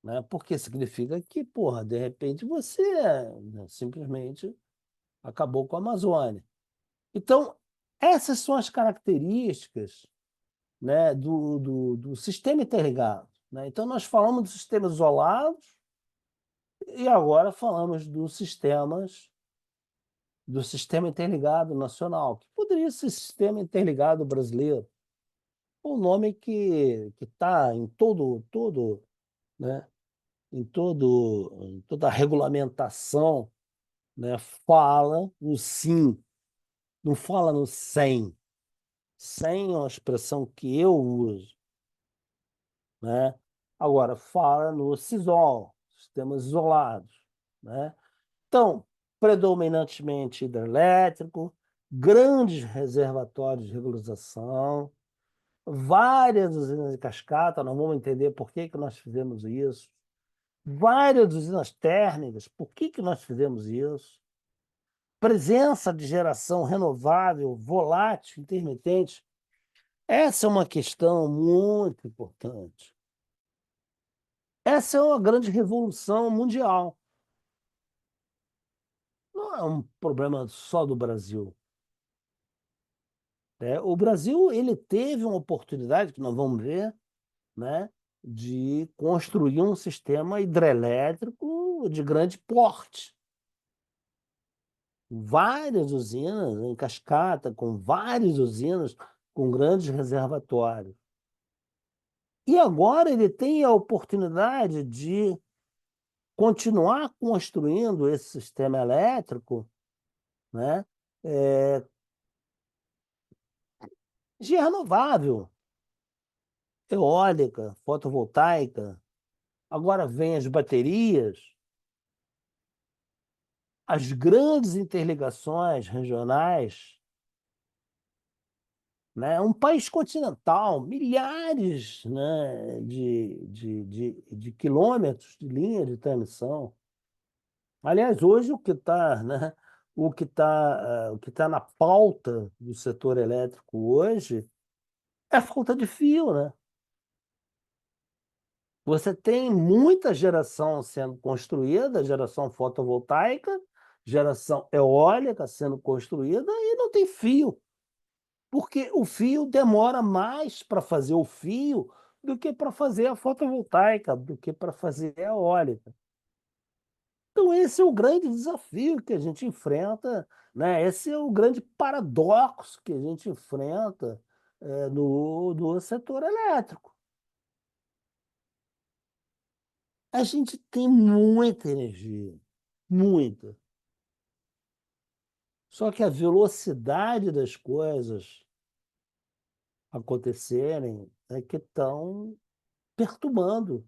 né? Porque significa que, porra, de repente você, né, simplesmente acabou com a Amazônia. Então, essas são as características, né, do sistema interligado, né? Então, nós falamos dos sistemas isolados e agora falamos do sistema interligado nacional, que poderia ser sistema interligado brasileiro, um nome que está em todo, né, em toda a regulamentação, né, fala no sim, não fala no sem. Sem é uma expressão que eu uso, né? Agora, fala no sisol, sistemas isolados, né? Então, predominantemente hidrelétrico, grandes reservatórios de regularização, várias usinas de cascata, nós vamos entender por que que nós fizemos isso, várias usinas térmicas, por que que nós fizemos isso, presença de geração renovável, volátil, intermitente. Essa é uma questão muito importante. Essa é uma grande revolução mundial. Não é um problema só do Brasil, né? O Brasil ele teve uma oportunidade, que nós vamos ver, né, de construir um sistema hidrelétrico de grande porte. Várias usinas em cascata, com várias usinas com grandes reservatórios. E agora ele tem a oportunidade de continuar construindo esse sistema elétrico, né, é, de renovável, eólica, fotovoltaica. Agora vem as baterias, as grandes interligações regionais, né? Um país continental, milhares, né, de quilômetros de linha de transmissão. Aliás, hoje o que está, né, o que tá na pauta do setor elétrico hoje é a falta de fio, né? Você tem muita geração sendo construída, geração fotovoltaica, geração eólica sendo construída e não tem fio, porque o fio demora mais para fazer o fio do que para fazer a fotovoltaica, do que para fazer a eólica. Então, esse é o grande desafio que a gente enfrenta, né? Esse é o grande paradoxo que a gente enfrenta no setor elétrico. A gente tem muita energia, muita. Só que a velocidade das coisas acontecerem é que estão perturbando,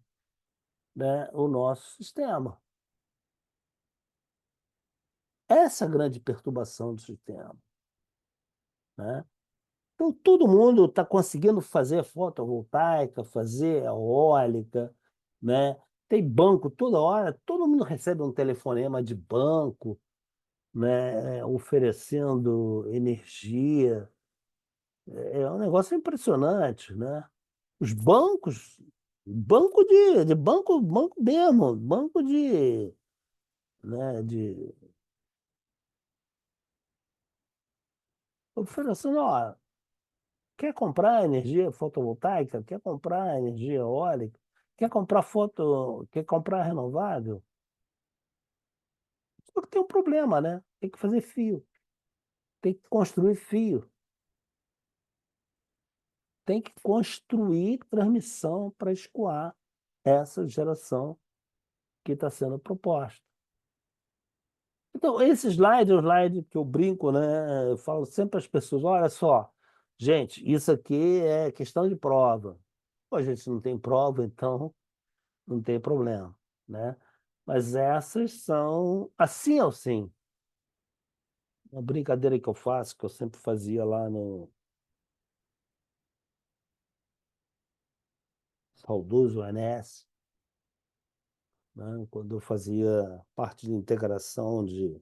né, o nosso sistema. Essa é a grande perturbação do sistema, né? Então, todo mundo está conseguindo fazer fotovoltaica, fazer eólica, né? Tem banco toda hora, todo mundo recebe um telefonema de banco, né, oferecendo energia. É um negócio impressionante, né? Os bancos, banco mesmo, banco de oferecendo, ó, quer comprar energia fotovoltaica, quer comprar energia eólica, quer comprar renovável? Só que tem um problema, né? Tem que fazer fio, tem que construir fio, tem que construir transmissão para escoar essa geração que está sendo proposta. Então, esse slide é o slide que eu brinco, né? Eu falo sempre às pessoas: olha só, gente, isso aqui é questão de prova. Pô, a gente não tem prova, então não tem problema, né? Mas essas são assim ou sim. Uma brincadeira que eu faço, que eu sempre fazia lá no saudoso ANS, né? Quando eu fazia parte de integração de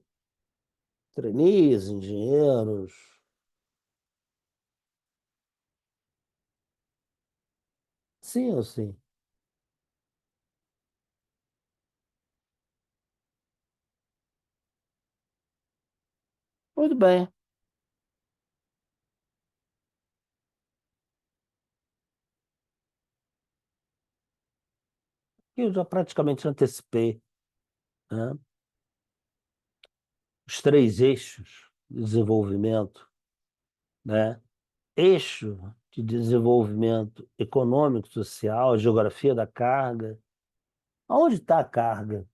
trainees, engenheiros. Sim ou sim. Muito bem. Eu já praticamente antecipei, né, os três eixos de desenvolvimento, né? Eixo de desenvolvimento econômico, social, geografia da carga. Onde está a carga?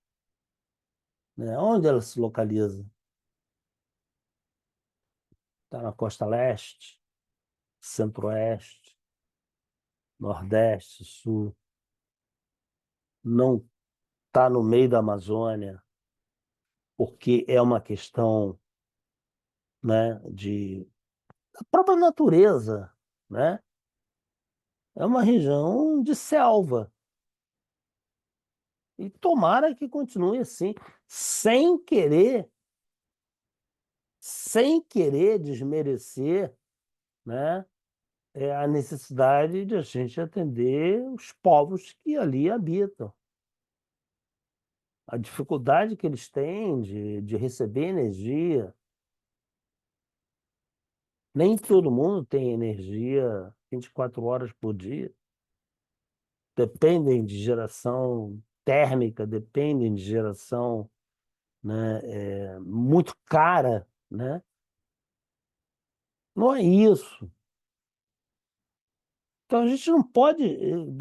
Né? Onde ela se localiza? Está na costa leste, centro-oeste, nordeste, sul. não está no meio da Amazônia, porque é uma questão, né, da própria natureza, né? É uma região de selva. E tomara que continue assim, sem querer, sem querer desmerecer, né, a necessidade de a gente atender os povos que ali habitam. A dificuldade que eles têm de receber energia. Nem todo mundo tem energia 24 horas por dia. Dependem de geração térmica, dependem de geração, né, muito cara, né? Não é isso. Então a gente não pode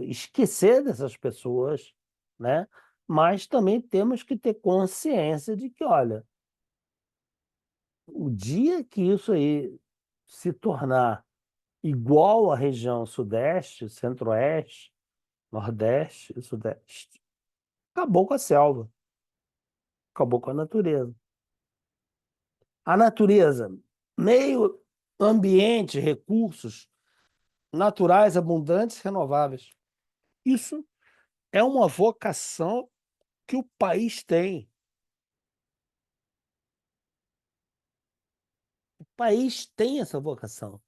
esquecer dessas pessoas, né? Mas também temos que ter consciência de que, olha, o dia que isso aí se tornar igual à região Sudeste, Centro-Oeste, Nordeste e Sudeste, acabou com a selva, acabou com a natureza. A natureza, meio ambiente, recursos naturais, abundantes, renováveis. Isso é uma vocação que o país tem. O país tem essa vocação.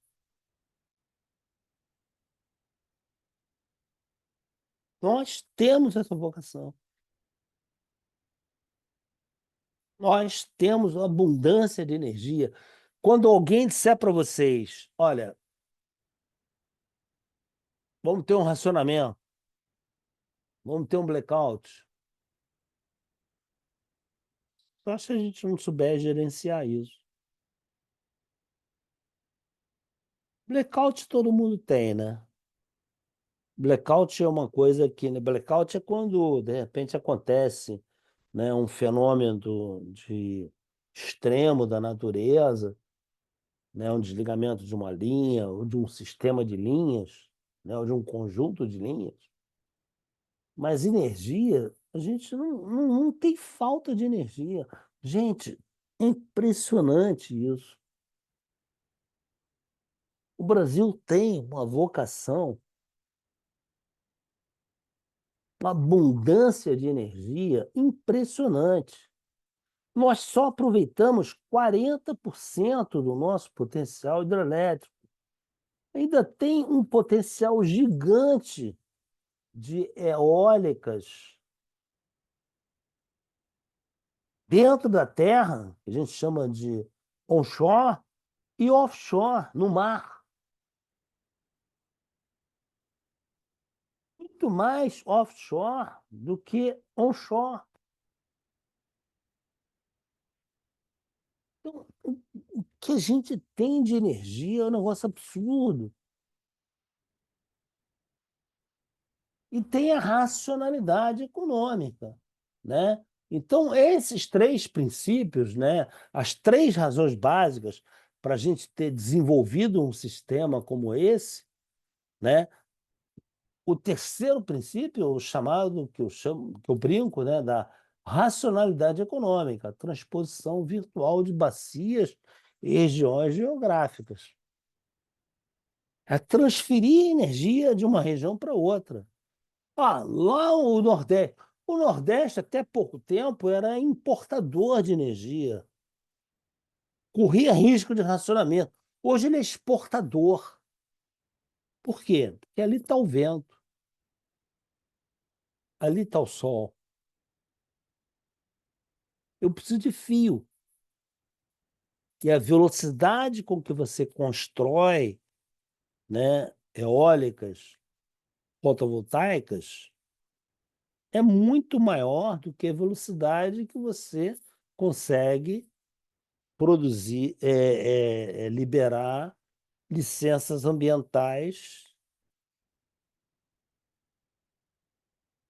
Nós temos essa vocação. Nós temos uma abundância de energia. Quando alguém disser para vocês, olha, vamos ter um racionamento, vamos ter um blackout, só se a gente não souber gerenciar isso. Blackout todo mundo tem, né? Blackout é uma coisa que, né? Blackout é quando, de repente, acontece, né, um fenômeno de extremo da natureza, né, um desligamento de uma linha ou de um sistema de linhas, né, ou de um conjunto de linhas. Mas energia, a gente não tem falta de energia. Gente, é impressionante isso. O Brasil tem uma vocação, uma abundância de energia impressionante. Nós só aproveitamos 40% do nosso potencial hidrelétrico. Ainda tem um potencial gigante de eólicas dentro da terra, que a gente chama de onshore, e offshore, no mar. Muito mais offshore do que onshore. Então, o que a gente tem de energia é um negócio absurdo. E tem a racionalidade econômica, né? Então, esses três princípios, né, as três razões básicas para a gente ter desenvolvido um sistema como esse, né? O terceiro princípio, o chamado, que eu chamo, que eu brinco, né, da racionalidade econômica, a transposição virtual de bacias e regiões geográficas. É transferir energia de uma região para outra. Ah, lá o Nordeste. O Nordeste, até pouco tempo, era importador de energia. Corria risco de racionamento. Hoje ele é exportador. Por quê? Porque ali está o vento, ali está o sol. Eu preciso de fio. E a velocidade com que você constrói, né, eólicas, fotovoltaicas, é muito maior do que a velocidade que você consegue produzir, liberar licenças ambientais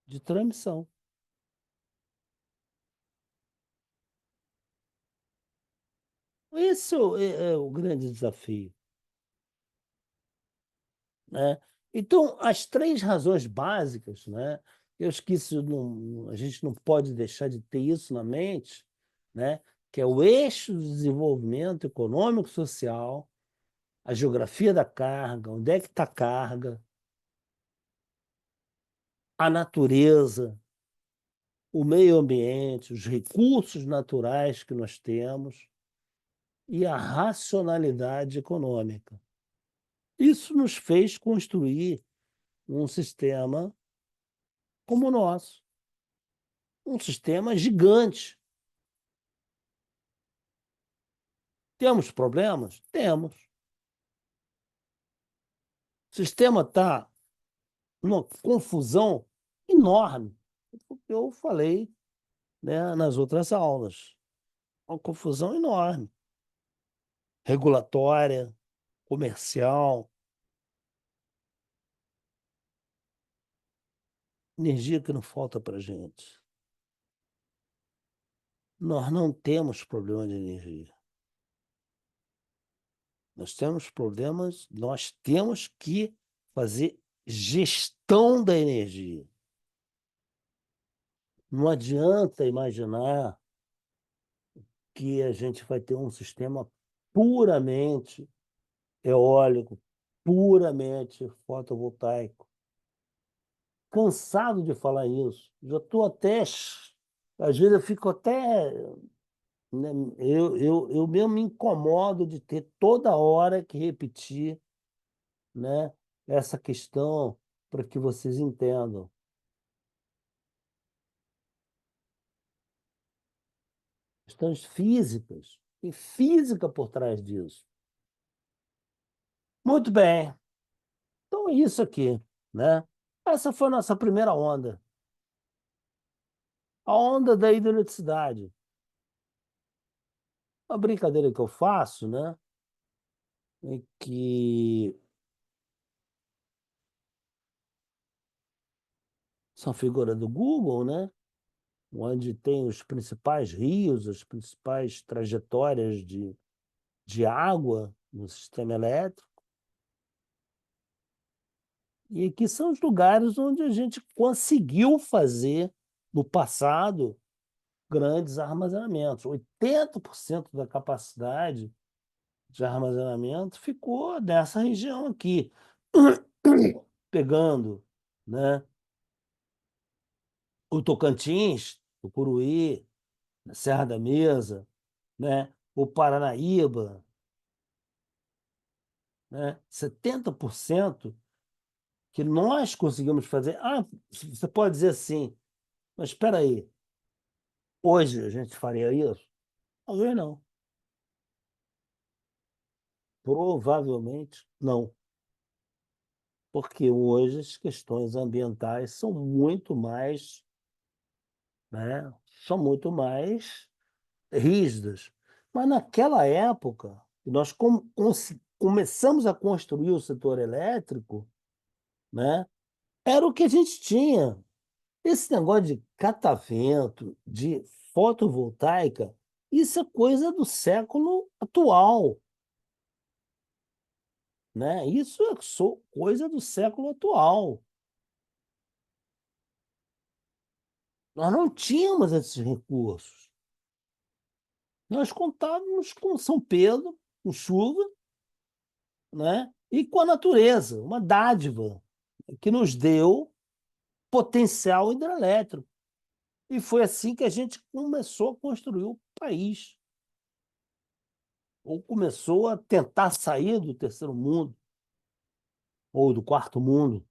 de transmissão. Esse é o grande desafio, né? Então, as três razões básicas, né, eu esqueci, a gente não pode deixar de ter isso na mente, né? Que é o eixo do desenvolvimento econômico e social, a geografia da carga, onde é que está a carga, a natureza, o meio ambiente, os recursos naturais que nós temos e a racionalidade econômica. Isso nos fez construir um sistema como o nosso, um sistema gigante. Temos problemas? Temos. O sistema está numa confusão enorme. Eu falei, né, nas outras aulas. Uma confusão enorme. Regulatória, comercial, energia que não falta para a gente. Nós não temos problema de energia. Nós temos problemas, nós temos que fazer gestão da energia. Não adianta imaginar que a gente vai ter um sistema puramente eólico, puramente fotovoltaico. Cansado de falar isso. Já estou até. Às vezes eu fico até. Né, eu mesmo me incomodo de ter toda hora que repetir, né, essa questão para que vocês entendam. Questões físicas. Tem física por trás disso. Muito bem. Então é isso aqui, né? Essa foi a nossa primeira onda. A onda da hidroeletricidade. Uma brincadeira que eu faço, né? É que são figura do Google, né? Onde tem os principais rios, as principais trajetórias de água no sistema elétrico. E aqui são os lugares onde a gente conseguiu fazer, no passado, grandes armazenamentos. 80% da capacidade de armazenamento ficou nessa região aqui, pegando, né, o Tocantins, o Curuí, a Serra da Mesa, né, o Paranaíba, né, 70% que nós conseguimos fazer. Ah, você pode dizer assim, mas espera aí, hoje a gente faria isso? Talvez não. Provavelmente não. Porque hoje as questões ambientais são muito mais, né, são muito mais rígidas. Mas naquela época, nós começamos a construir o setor elétrico, né, era o que a gente tinha. Esse negócio de catavento, de fotovoltaica, isso é coisa do século atual, né? Isso é coisa do século atual. Nós não tínhamos esses recursos. Nós contávamos com São Pedro, com chuva, né? E com a natureza, uma dádiva que nos deu potencial hidrelétrico. E foi assim que a gente começou a construir o país, ou começou a tentar sair do terceiro mundo, ou do quarto mundo.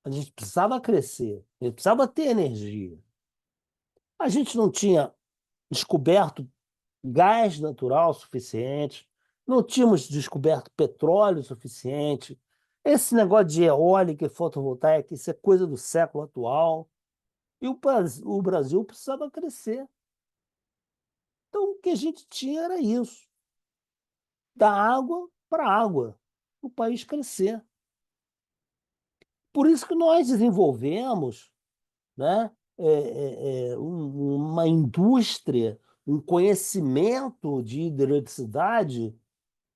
A gente precisava crescer, a gente precisava ter energia. A gente não tinha descoberto gás natural suficiente, não tínhamos descoberto petróleo suficiente. Esse negócio de eólica e fotovoltaica, isso é coisa do século atual. E o Brasil precisava crescer. Então, o que a gente tinha era isso: da água para água, o país crescer. Por isso que nós desenvolvemos, né, uma indústria, um conhecimento de hidroeletricidade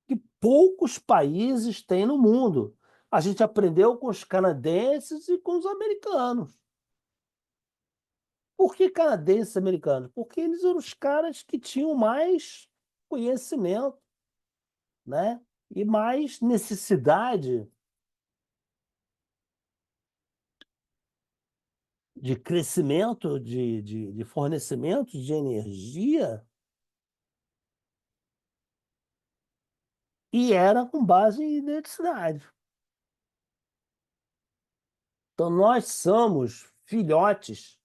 que poucos países têm no mundo. A gente aprendeu com os canadenses e com os americanos. Por que canadenses e americanos? Porque eles eram os caras que tinham mais conhecimento, né? E mais necessidade de crescimento, de fornecimento de energia, e era com base em identidade. Então, nós somos filhotes,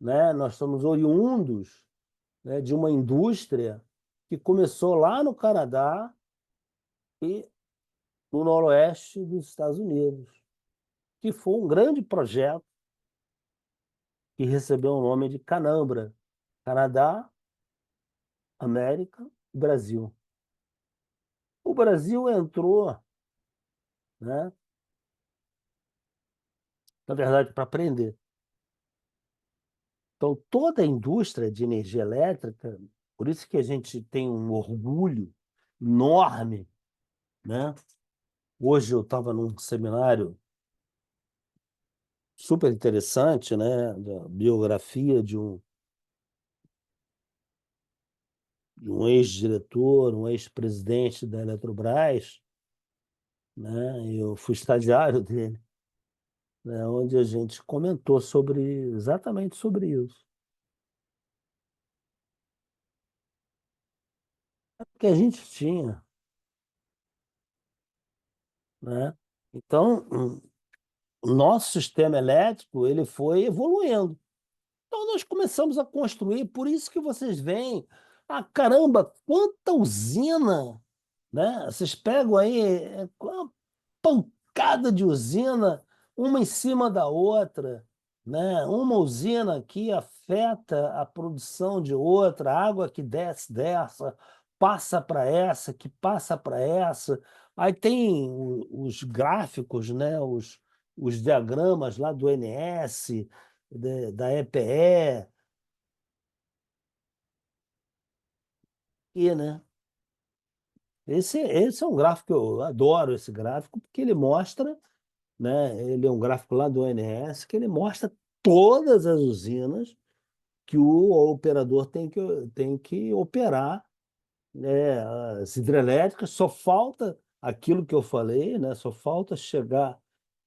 né? Nós somos oriundos, né, de uma indústria que começou lá no Canadá e no noroeste dos Estados Unidos, que foi um grande projeto que recebeu o nome de Canambra, Canadá, América, Brasil. O Brasil entrou, né, na verdade, para aprender. Então, toda a indústria de energia elétrica, por isso que a gente tem um orgulho enorme, né? Hoje eu estava num seminário super interessante, né, da biografia de um ex-diretor, um ex-presidente da Eletrobras, né? Eu fui estagiário dele, né, onde a gente comentou exatamente sobre isso. Que a gente tinha, né? Então, o nosso sistema elétrico ele foi evoluindo. Então, nós começamos a construir, por isso que vocês veem, caramba, quanta usina, né? Vocês pegam aí uma pancada de usina, uma em cima da outra, né? Uma usina que afeta a produção de outra, a água que desce dessa, passa para essa, que passa para essa. Aí tem os gráficos, né? Os diagramas lá do NS, da EPE, e, né? Esse é um gráfico que eu adoro esse gráfico, porque ele mostra, né? Ele é um gráfico lá do ONS que ele mostra todas as usinas que o operador tem que operar, né? As hidrelétricas, só falta aquilo que eu falei, né? Só falta chegar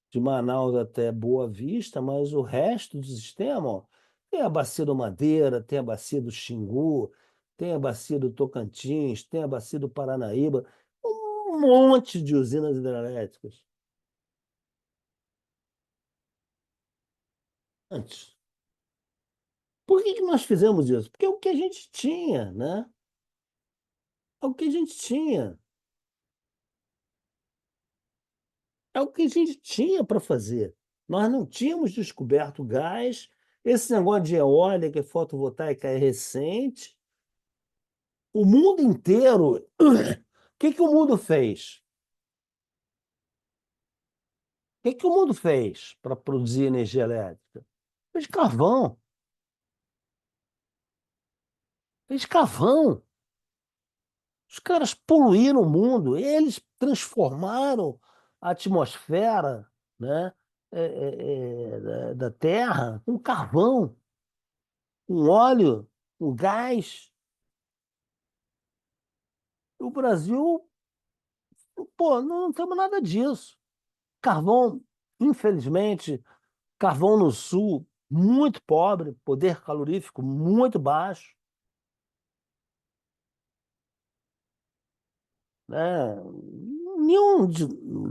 de Manaus até Boa Vista, mas o resto do sistema, ó, tem a bacia do Madeira, tem a bacia do Xingu, tem a bacia do Tocantins, tem a bacia do Paranaíba, um monte de usinas hidrelétricas. Antes. Por que que nós fizemos isso? Porque é o que a gente tinha, né? É o que a gente tinha. É o que a gente tinha para fazer. Nós não tínhamos descoberto gás. Esse negócio de eólica e fotovoltaica é recente. O mundo inteiro. O que que o mundo fez? O que que o mundo fez para produzir energia elétrica? Fez carvão. Fez carvão. Os caras poluíram o mundo, eles transformaram a atmosfera, né, da Terra com carvão, com óleo, com gás. O Brasil, pô, não temos nada disso. Carvão, infelizmente, carvão no sul, muito pobre, poder calorífico muito baixo, né? Nenhum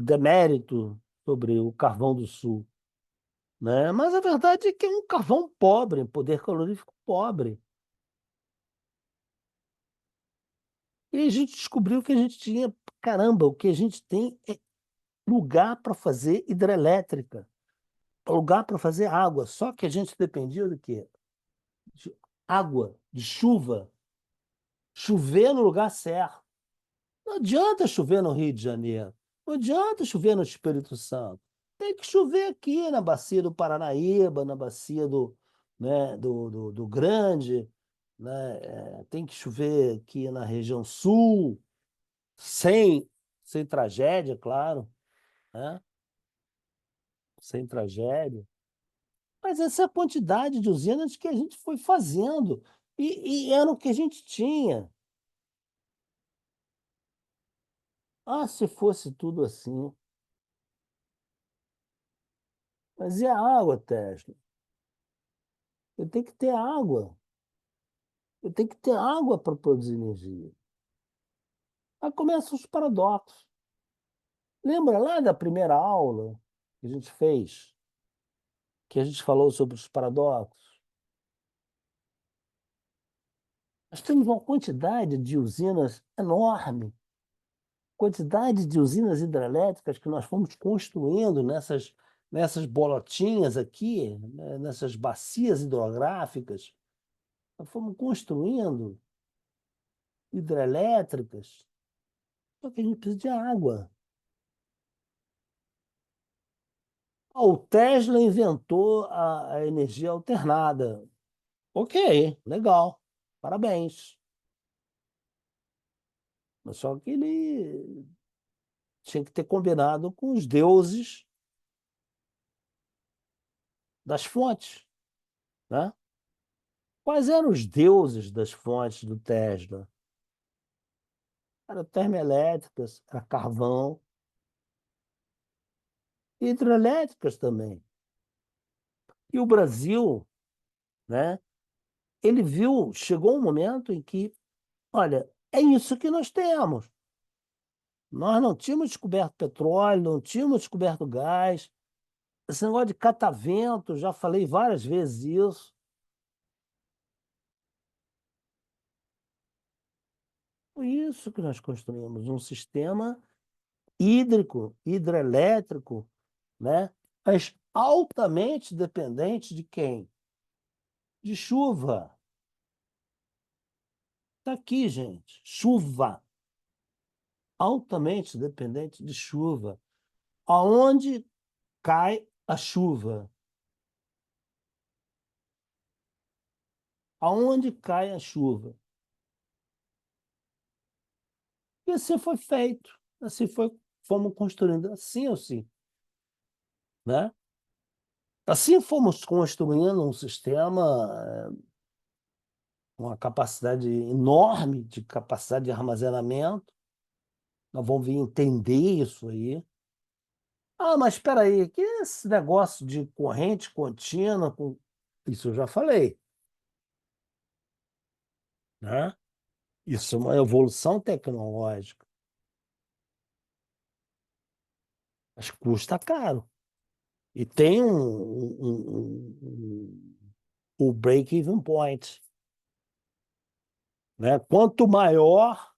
demérito sobre o carvão do sul, né? Mas a verdade é que é um carvão pobre, poder calorífico pobre. E a gente descobriu que a gente tinha, caramba, o que a gente tem é lugar para fazer hidrelétrica, lugar para fazer água. Só que a gente dependia do quê? De água, de chuva, chover no lugar certo. Não adianta chover no Rio de Janeiro, não adianta chover no Espírito Santo. Tem que chover aqui na bacia do Paranaíba, na bacia do Grande, né? Tem que chover aqui na região sul, sem tragédia, claro. né? Sem tragédia. Mas essa é a quantidade de usinas que a gente foi fazendo. E era o que a gente tinha. Ah, se fosse tudo assim. Mas e a água, Tesla? Eu tenho que ter água. Eu tenho que ter água para produzir energia. Aí começam os paradoxos. Lembra lá da primeira aula que a gente fez, que a gente falou sobre os paradoxos? Nós temos uma quantidade de usinas enorme, quantidade de usinas hidrelétricas que nós fomos construindo nessas bolotinhas aqui, né, nessas bacias hidrográficas. Nós fomos construindo hidrelétricas, só que a gente precisa de água. O Tesla inventou a energia alternada. Ok, legal, parabéns. Mas só que ele tinha que ter combinado com os deuses das fontes, né? Quais eram os deuses das fontes do Tesla? Eram termoelétricas, era carvão, e hidrelétricas também. E o Brasil, né? Ele viu, chegou um momento em que, olha, é isso que nós temos. Nós não tínhamos descoberto petróleo, não tínhamos descoberto gás. Esse negócio de catavento, já falei várias vezes isso. Foi isso que nós construímos, um sistema hídrico, hidrelétrico, né? Mas altamente dependente de quem? De chuva. Está aqui, gente. Chuva. Altamente dependente de chuva. Aonde cai a chuva? Aonde cai a chuva? E assim foi feito. Assim foi, fomos construindo, assim ou assim, né? Assim fomos construindo um sistema, uma capacidade enorme de capacidade de armazenamento. Nós vamos vir entender isso aí. Ah, mas espera aí, que é esse negócio de corrente contínua? Isso eu já falei, né? Isso é uma evolução tecnológica, mas custa caro. E tem o break-even point, né? Quanto maior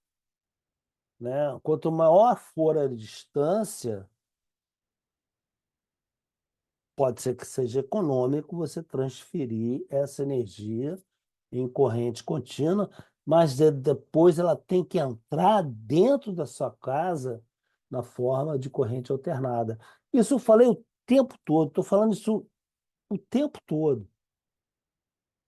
for a distância, pode ser que seja econômico você transferir essa energia em corrente contínua, mas depois ela tem que entrar dentro da sua casa na forma de corrente alternada. Isso eu falei o tempo todo, estou falando isso o tempo todo.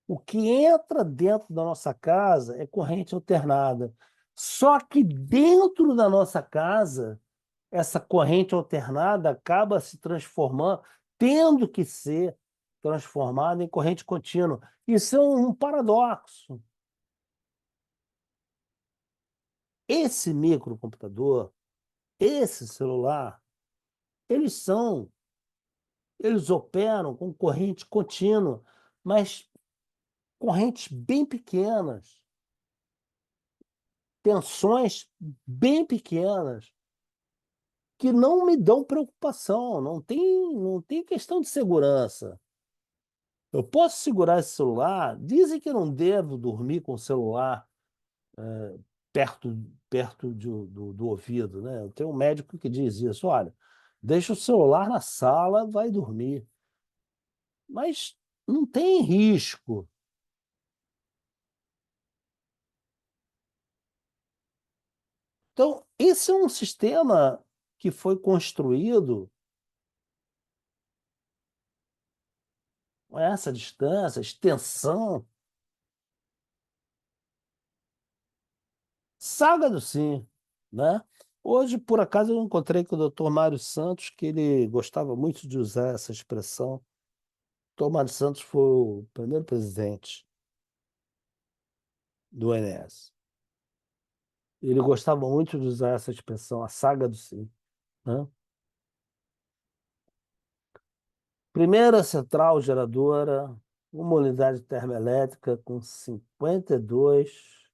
O que entra dentro da nossa casa é corrente alternada. Só que dentro da nossa casa, essa corrente alternada acaba se transformando, tendo que ser transformada em corrente contínua. Isso é um paradoxo. Esse microcomputador, esse celular, eles são, eles operam com corrente contínua, mas correntes bem pequenas, tensões bem pequenas, que não me dão preocupação, não tem questão de segurança. Eu posso segurar esse celular. Dizem que eu não devo dormir com o celular perto, perto do ouvido, né? Eu tenho um médico que diz isso. Olha, deixa o celular na sala, vai dormir. Mas não tem risco. Então, esse é um sistema que foi construído com essa distância, extensão. Saga do sim, né? Hoje, por acaso, eu encontrei com o doutor Mário Santos, que ele gostava muito de usar essa expressão. O doutor Mário Santos foi o primeiro presidente do ONS. Ele gostava muito de usar essa expressão, a saga do sim, né? Primeira central geradora, uma unidade termoelétrica com 52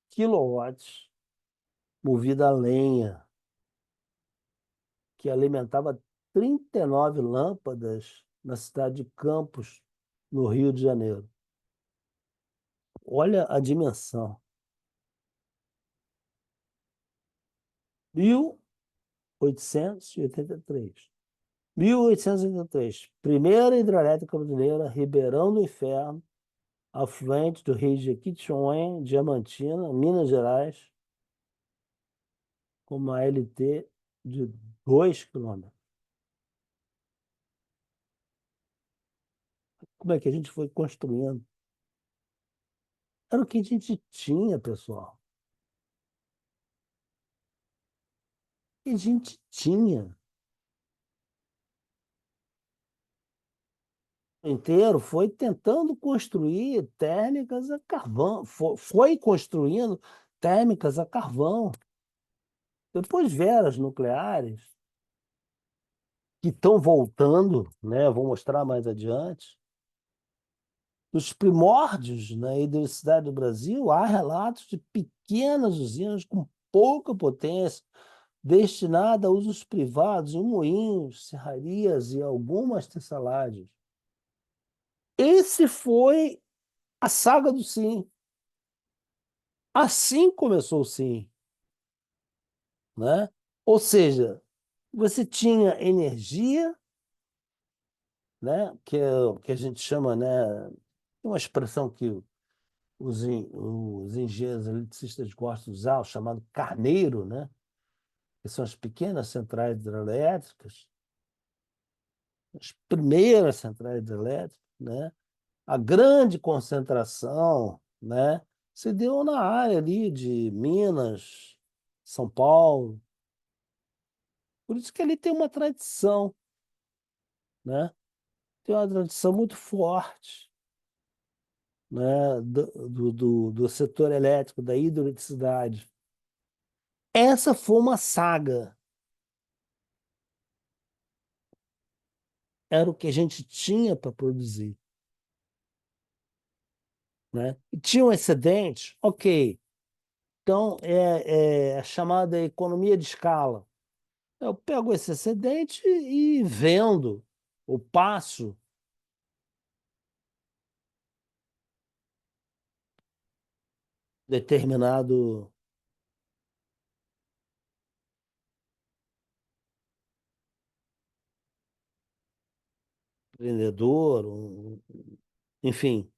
quilowatts, movida a lenha, que alimentava 39 lâmpadas na cidade de Campos, no Rio de Janeiro. Olha a dimensão. 1883. 1883. Primeira hidrelétrica brasileira, Ribeirão do Inferno, afluente do rio Jequitinhonha, Diamantina, Minas Gerais, com uma LT de 2 quilômetros. Como é que a gente foi construindo? Era o que a gente tinha, pessoal. O que a gente tinha. Inteiro foi tentando construir térmicas a carvão, foi construindo térmicas a carvão. Depois vieram as nucleares, que estão voltando, né? Vou mostrar mais adiante. Nos primórdios na hidroeletricidade do Brasil, há relatos de pequenas usinas com pouca potência, destinada a usos privados, em moinhos, serrarias e algumas teçalagens. Esse foi a saga do Sim. Assim começou o Sim, né? Ou seja, você tinha energia, né? Que é o que a gente chama, né? Tem uma expressão que os engenheiros eletricistas gostam de usar, o chamado carneiro, né? Que são as pequenas centrais hidrelétricas, as primeiras centrais hidrelétricas, né? A grande concentração, né, se deu na área ali de Minas, São Paulo. Por isso que ali tem uma tradição, né? Tem uma tradição muito forte, né, do setor elétrico, da hidroeletricidade. Essa foi uma saga. Era o que a gente tinha para produzir, né? E tinha um excedente, ok. Então, é a chamada economia de escala. Eu pego esse excedente e vendo, ou passo determinado vendedor, enfim.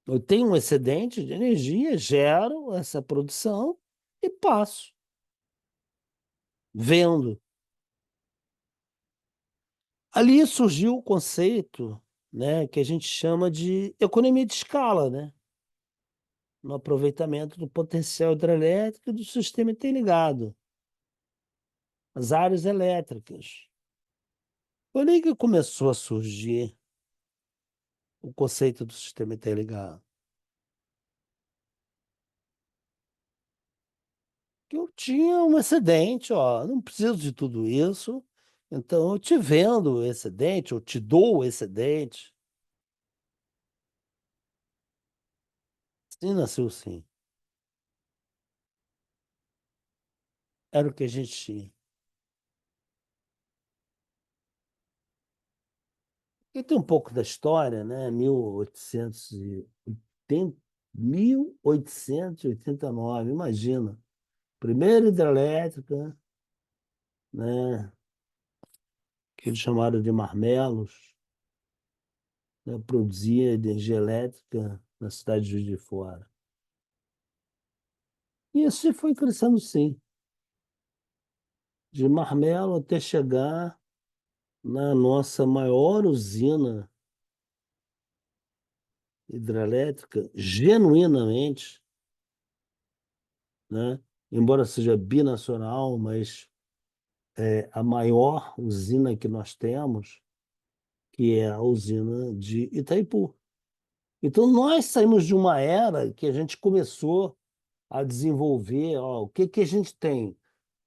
Eu tenho um excedente de energia, gero essa produção e passo, vendo. Ali surgiu o conceito, né, que a gente chama de economia de escala, né, no aproveitamento do potencial hidrelétrico do sistema interligado, as áreas elétricas. Foi aí que começou a surgir o conceito do sistema interligado. Que eu tinha um excedente, ó, não preciso de tudo isso, então eu te vendo o excedente, eu te dou o excedente. Assim nasceu sim. Era o que a gente tinha. E tem um pouco da história, né? 1889, imagina. Primeira hidrelétrica, né? Que eles chamaram de marmelos, né? Produzia energia elétrica na cidade de Juiz de Fora. E isso foi crescendo sim, de marmelo até chegar na nossa maior usina hidrelétrica, genuinamente, né? embora seja binacional, mas é a maior usina que nós temos, que é a usina de Itaipu. Então, nós saímos de uma era que a gente começou a desenvolver, ó, o que que a gente tem, o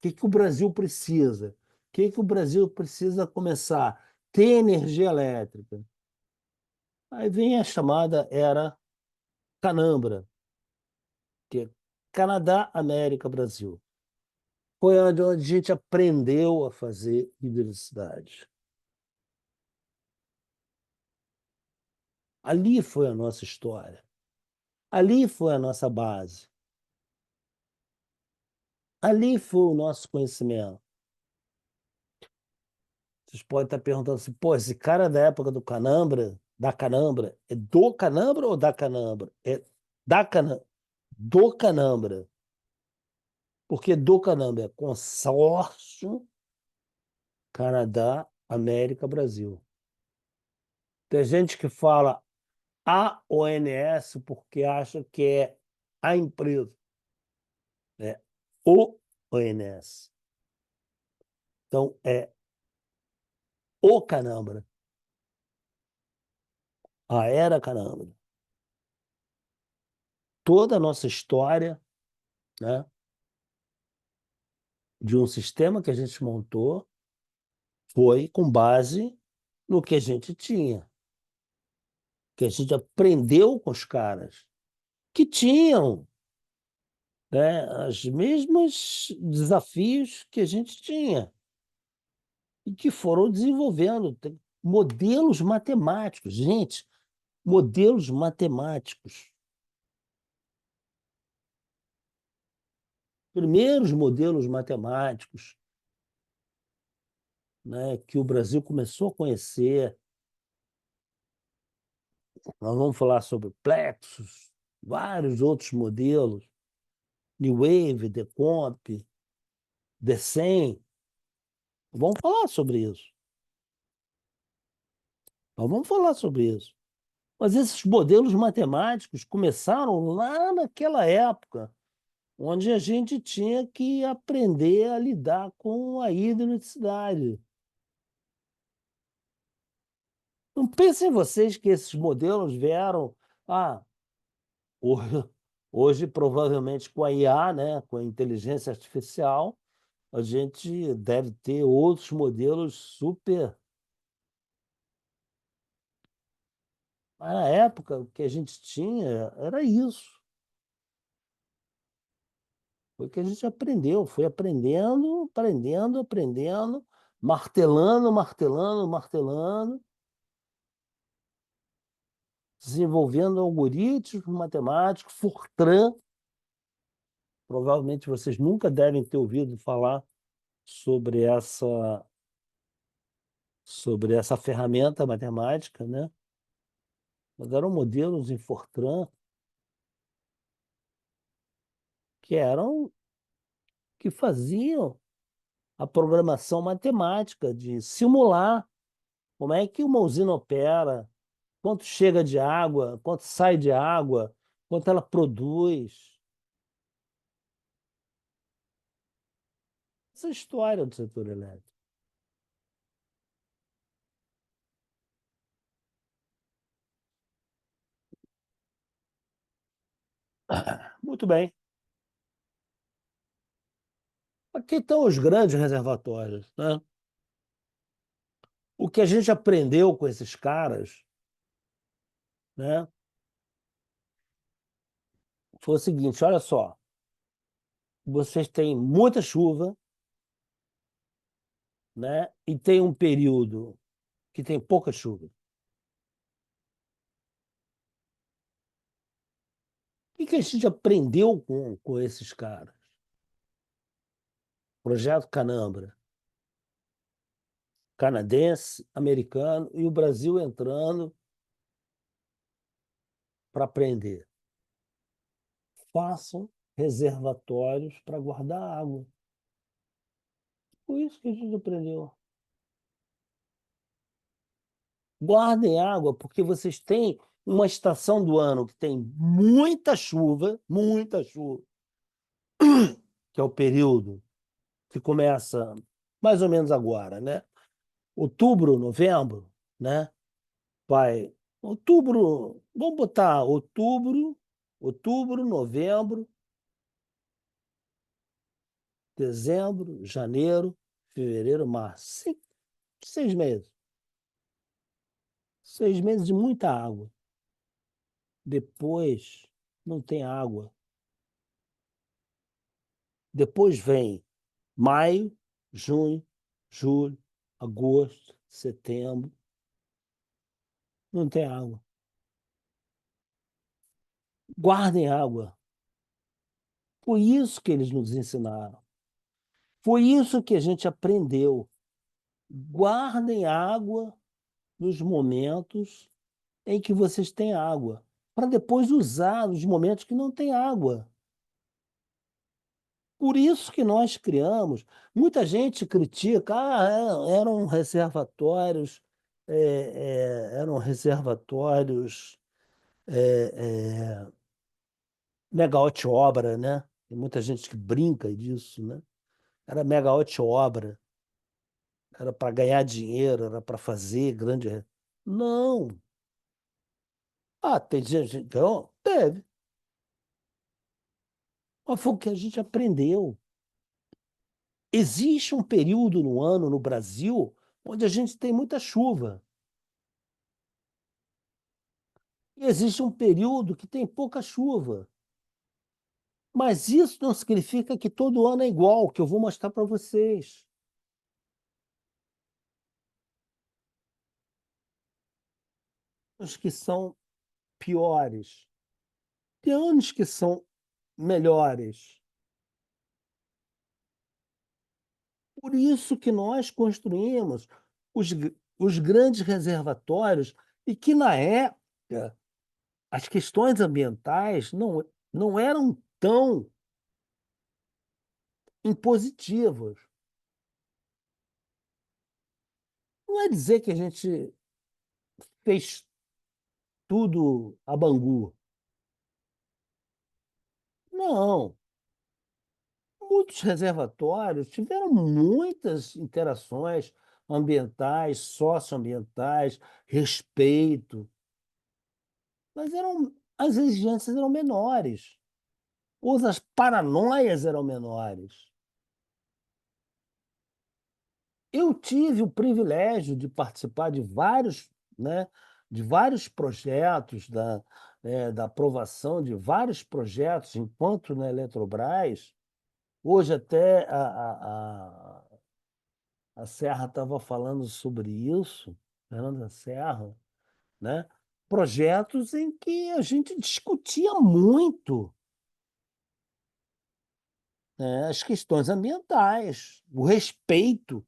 que que o Brasil precisa, o que que o Brasil precisa começar a ter energia elétrica. Aí vem a chamada era Canambra, que é Canadá, América, Brasil. Foi onde a gente aprendeu a fazer hidroeletricidade. Ali foi a nossa história. Ali foi a nossa base. Ali foi o nosso conhecimento. Vocês podem estar perguntando assim, pô, esse cara é da época do Canambra, da Canambra, é do Canambra ou da Canambra? É da Canambra, do Canambra. Porque do Canambra é consórcio Canadá, América, Brasil. Tem gente que fala a ONS porque acha que é a empresa. É o ONS. Então, é o Canambra, a era Canambra. Toda a nossa história, né, de um sistema que a gente montou foi com base no que a gente tinha, que a gente aprendeu com os caras que tinham, né, os mesmos desafios que a gente tinha e que foram desenvolvendo modelos matemáticos, gente, modelos matemáticos. Primeiros modelos matemáticos, né, que o Brasil começou a conhecer. Nós vamos falar sobre Plexus, vários outros modelos, New Wave, Decomp, Decem. Vamos falar sobre isso. Nós vamos falar sobre isso. Mas esses modelos matemáticos começaram lá naquela época, onde a gente tinha que aprender a lidar com a hidroeletricidade. Não pensem vocês que esses modelos vieram. Ah, hoje, hoje provavelmente com a IA, né, com a inteligência artificial, a gente deve ter outros modelos super. Mas na época, o que a gente tinha era isso. Foi o que a gente aprendeu, foi aprendendo, aprendendo, aprendendo, martelando, martelando, martelando, desenvolvendo algoritmos matemáticos, Fortran. Provavelmente vocês nunca devem ter ouvido falar sobre essa ferramenta matemática, né? Mas eram modelos em Fortran que eram que faziam a programação matemática de simular como é que uma usina opera, quanto chega de água, quanto sai de água, quanto ela produz. Essa é a história do setor elétrico. Muito bem. Aqui estão os grandes reservatórios, né? O que a gente aprendeu com esses caras, né, foi o seguinte, olha só, vocês têm muita chuva, né, e tem um período que tem pouca chuva. O que a gente aprendeu com esses caras? Projeto Canambra, canadense, americano, e o Brasil entrando para aprender. Façam reservatórios para guardar água. Foi isso que a gente aprendeu. Guardem água, porque vocês têm uma estação do ano que tem muita chuva, que é o período que começa mais ou menos agora, né? Outubro, novembro, né? Vai. Outubro, vamos botar outubro, novembro, dezembro, janeiro, fevereiro, março. 6 meses. 6 meses de muita água. Depois não tem água. Depois vem maio, junho, julho, agosto, setembro. Não tem água. Guardem água. Foi isso que eles nos ensinaram. Foi isso que a gente aprendeu. Guardem água nos momentos em que vocês têm água, para depois usar nos momentos que não tem água. Por isso que nós criamos. Muita gente critica, eram reservatórios, eram reservatórios megawatt obra, né? Tem muita gente que brinca disso, né? Era megawatt obra, era para ganhar dinheiro, era para fazer grande. Não. Ah, tem gente. Então, teve. Mas foi o que a gente aprendeu. Existe um período no ano no Brasil onde a gente tem muita chuva. E existe um período que tem pouca chuva. Mas isso não significa que todo ano é igual, que eu vou mostrar para vocês. Os que são piores. Tem anos que são melhores. Por isso que nós construímos os grandes reservatórios e que, na época, as questões ambientais não eram tão impositivas. Não é dizer que a gente fez tudo a Bangu. Não. Muitos reservatórios tiveram muitas interações ambientais, socioambientais, respeito, mas as exigências eram menores, ou as paranoias eram menores. Eu tive o privilégio de participar de vários, né, de vários projetos, da aprovação de vários projetos enquanto na Eletrobras. Hoje até a Serra estava falando sobre isso, Fernanda Serra, né? Projetos em que a gente discutia muito, né, as questões ambientais, o respeito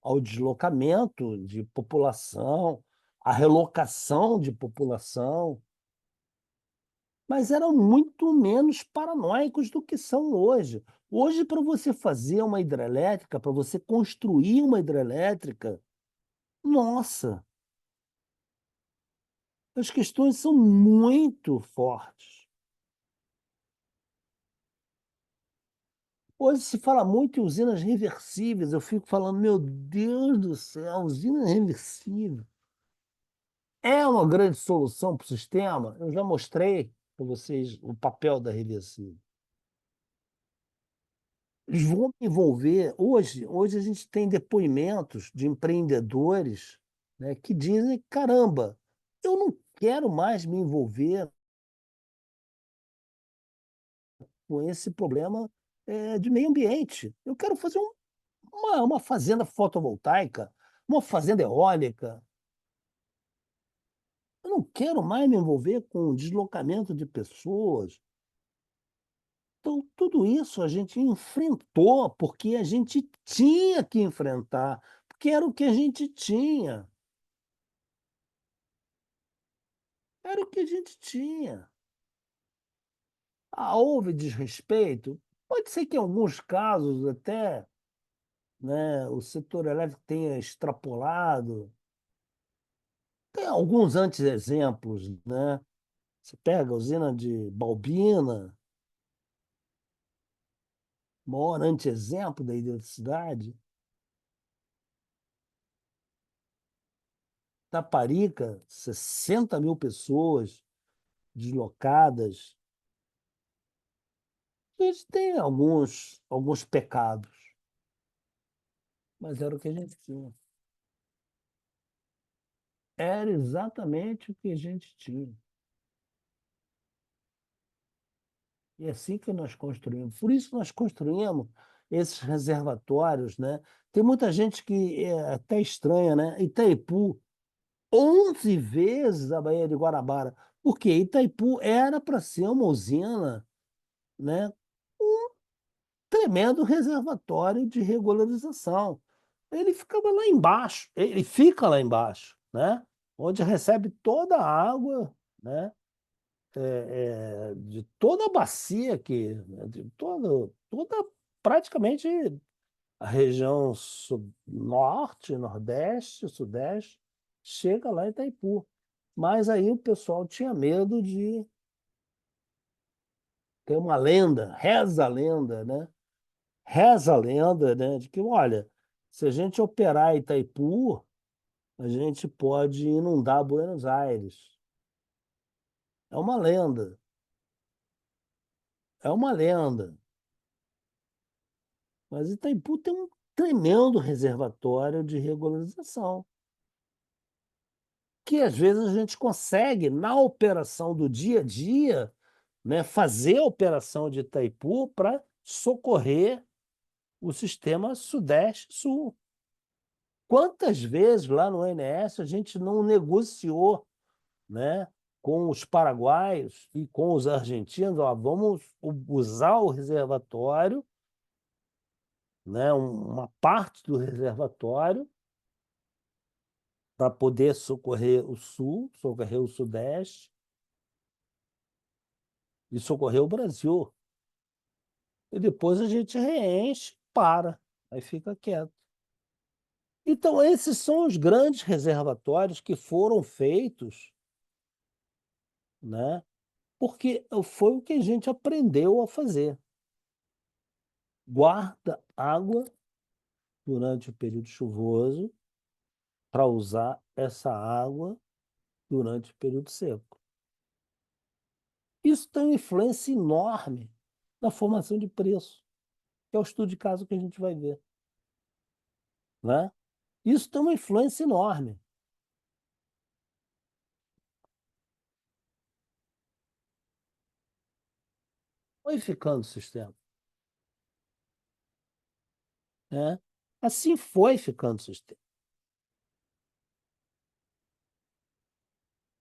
ao deslocamento de população, à relocação de população, mas eram muito menos paranoicos do que são hoje. Hoje, para você fazer uma hidrelétrica, para você construir uma hidrelétrica, nossa, as questões são muito fortes. Hoje se fala muito em usinas reversíveis. Eu fico falando, meu Deus do céu, usina reversível. É uma grande solução para o sistema? Eu já mostrei para vocês o papel da reversível. Eles vão me envolver. Hoje a gente tem depoimentos de empreendedores, né, que dizem: caramba, eu não quero mais me envolver com esse problema de meio ambiente. Eu quero fazer uma fazenda fotovoltaica, uma fazenda eólica. Eu não quero mais me envolver com deslocamento de pessoas. Então, tudo isso a gente enfrentou porque a gente tinha que enfrentar, porque era o que a gente tinha. Era o que a gente tinha. Houve desrespeito? Pode ser que em alguns casos até, né, o setor elétrico tenha extrapolado. Tem alguns anti-exemplos, né? Você pega a usina de Balbina, maior anti-exemplo da identidade. Taparica, 60 mil pessoas deslocadas. A gente tem alguns pecados, mas era o que a gente tinha. Era exatamente o que a gente tinha. E é assim que nós construímos. Por isso nós construímos esses reservatórios, né? Tem muita gente que é até estranha, né? Itaipu, 11 vezes a Baía de Guanabara. Por quê? Itaipu era para ser uma usina, né? Tremendo reservatório de regularização. Ele ficava lá embaixo, ele fica lá embaixo, né? Onde recebe toda a água, né? De toda a bacia aqui, né? De toda praticamente a região norte, nordeste, sudeste, chega lá em Itaipu. Mas aí o pessoal tinha medo de ter uma lenda, reza a lenda, né, de que, olha, se a gente operar Itaipu, a gente pode inundar Buenos Aires. É uma lenda, é uma lenda. Mas Itaipu tem um tremendo reservatório de regularização, que às vezes a gente consegue, na operação do dia a dia, né, fazer a operação de Itaipu para socorrer o sistema Sudeste-Sul. Quantas vezes lá no ONS a gente não negociou, né, com os paraguaios e com os argentinos, ó, vamos usar o reservatório, né, uma parte do reservatório para poder socorrer o Sul, socorrer o Sudeste e socorrer o Brasil. E depois a gente reenche, para, aí fica quieto. Então, esses são os grandes reservatórios que foram feitos, né? Porque foi o que a gente aprendeu a fazer. Guarda água durante o período chuvoso para usar essa água durante o período seco. Isso tem uma influência enorme na formação de preço, que é o estudo de caso que a gente vai ver, né? Isso tem uma influência enorme. Foi ficando o sistema, né? Assim foi ficando o sistema.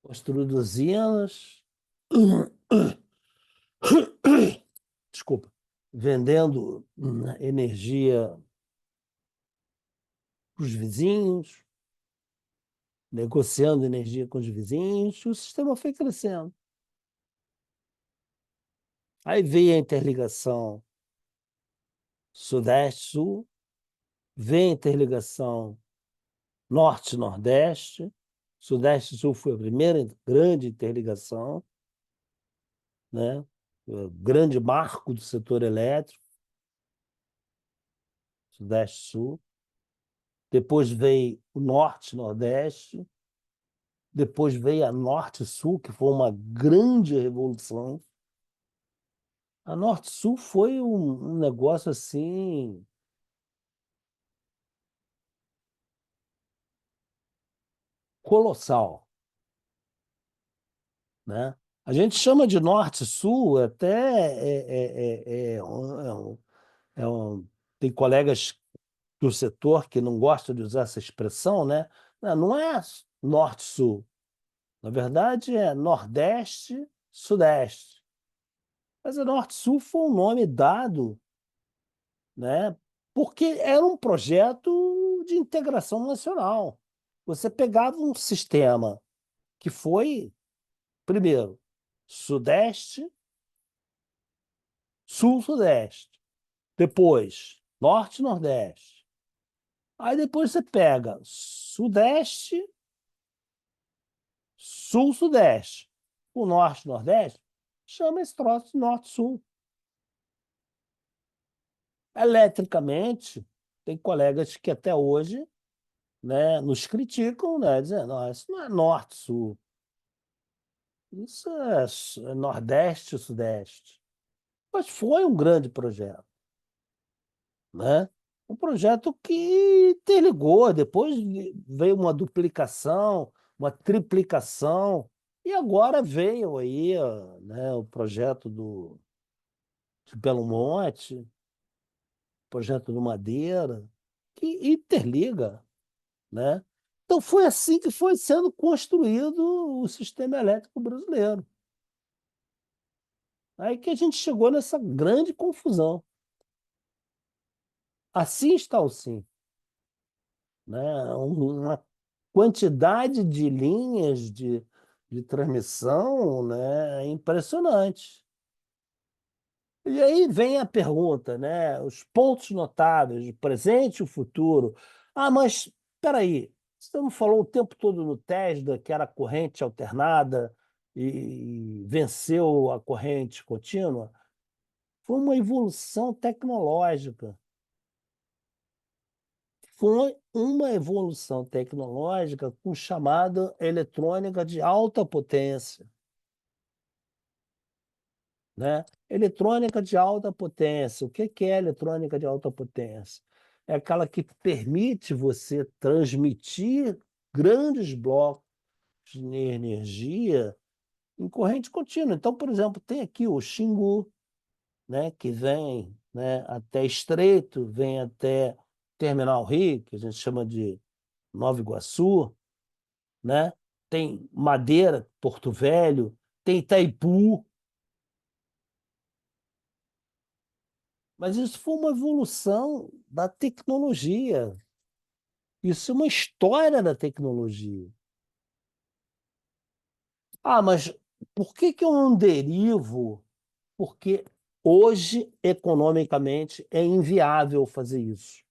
Construído usinas, desculpa, vendendo energia para os vizinhos, negociando energia com os vizinhos, e o sistema foi crescendo. Aí veio a interligação Sudeste-Sul, veio a interligação Norte-Nordeste. Sudeste-Sul foi a primeira grande interligação, né? O grande marco do setor elétrico, Sudeste-Sul. Depois veio o Norte-Nordeste. Depois veio a Norte-Sul, que foi uma grande revolução. A Norte-Sul foi um negócio assim colossal, né? A gente chama de Norte-Sul até é um- tem colegas do setor que não gostam de usar essa expressão, né? Não é Norte-Sul, na verdade é Nordeste-Sudeste. Mas a Norte-Sul foi um nome dado, né? Porque era um projeto de integração nacional. Você pegava um sistema que foi, primeiro, Sudeste, Sul-Sudeste, depois Norte Nordeste. Aí depois você pega Sudeste, Sul-Sudeste. O Norte, Nordeste, chama esse troço de Norte-Sul. Eletricamente, tem colegas que até hoje, né, nos criticam, né, dizendo, "Ó, isso não é norte-sul, isso é é nordeste-sudeste." Mas foi um grande projeto, né? Um projeto que interligou, depois veio uma duplicação, uma triplicação, e agora veio aí, ó, né, o projeto de Belo Monte, projeto do Madeira, que interliga, né? Então foi assim que foi sendo construído o sistema elétrico brasileiro. Aí que a gente chegou nessa grande confusão. Assim está o sim, né? Uma quantidade de linhas de transmissão, né? Impressionante. E aí vem a pergunta, né? Os pontos notáveis, o presente e o futuro. Ah, mas espera aí, você não falou o tempo todo no Tesla que era corrente alternada e venceu a corrente contínua? Foi uma evolução tecnológica. Foi uma evolução tecnológica com chamada eletrônica de alta potência, né? Eletrônica de alta potência. O que é eletrônica de alta potência? É aquela que permite você transmitir grandes blocos de energia em corrente contínua. Então, por exemplo, tem aqui o Xingu, né, que vem, né, até Estreito, vem até Terminal Rio, que a gente chama de Nova Iguaçu, né? Tem Madeira, Porto Velho, tem Itaipu, mas isso foi uma evolução da tecnologia. Isso é uma história da tecnologia. Ah, mas por que que eu não derivo? Porque hoje, economicamente, é inviável fazer isso.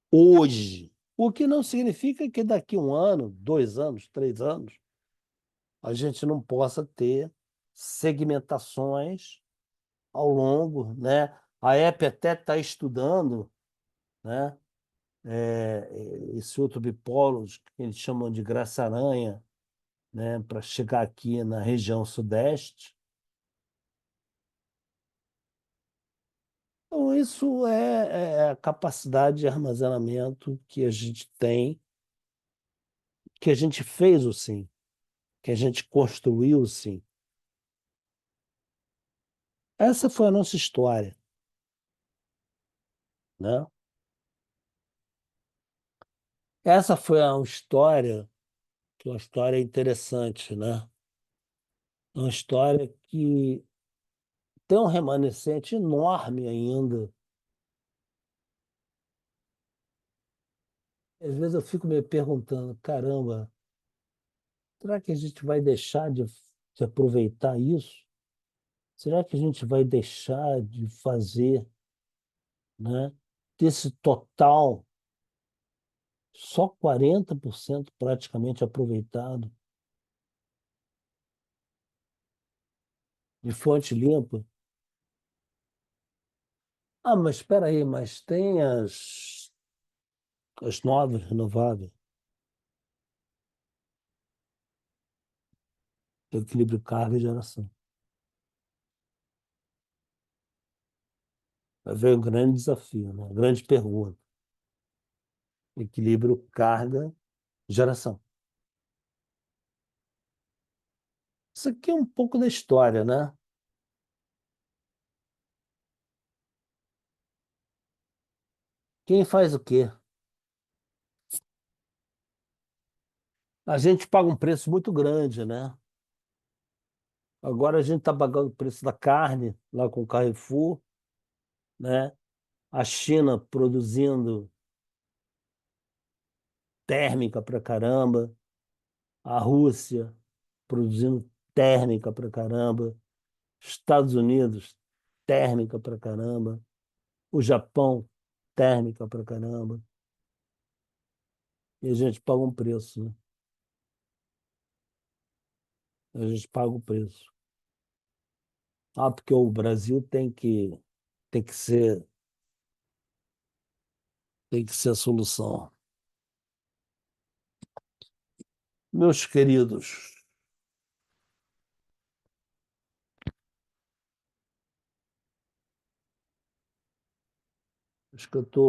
Hoje. O que não significa que daqui 1 ano, 2 anos, 3 anos, a gente não possa ter segmentações ao longo, né? A EP até está estudando, né? Esse outro bipolo que eles chamam de Graça-Aranha, né? Para chegar aqui na região sudeste. Então, isso é a capacidade de armazenamento que a gente tem, que a gente fez o sim, que a gente construiu o sim. Essa foi a nossa história, né? Essa foi a história, que é uma história interessante, né? Uma história que tem um remanescente enorme ainda. Às vezes eu fico me perguntando, caramba, será que a gente vai deixar de aproveitar isso? Será que a gente vai deixar de fazer, né, desse total só 40% praticamente aproveitado de fonte limpa? Ah, mas espera aí, mas tem as novas renováveis, equilíbrio carga e geração. Vai ver um grande desafio, né? Grande pergunta. Equilíbrio carga e geração. Isso aqui é um pouco da história, né? Quem faz o quê? A gente paga um preço muito grande, né? Agora a gente está pagando o preço da carne lá com o Carrefour, né? A China produzindo térmica pra caramba, a Rússia produzindo térmica pra caramba, Estados Unidos térmica pra caramba, o Japão térmica pra caramba. E a gente paga um preço, né? A gente paga o preço. Ah, porque o Brasil tem que ser a solução. Meus queridos, acho que eu estou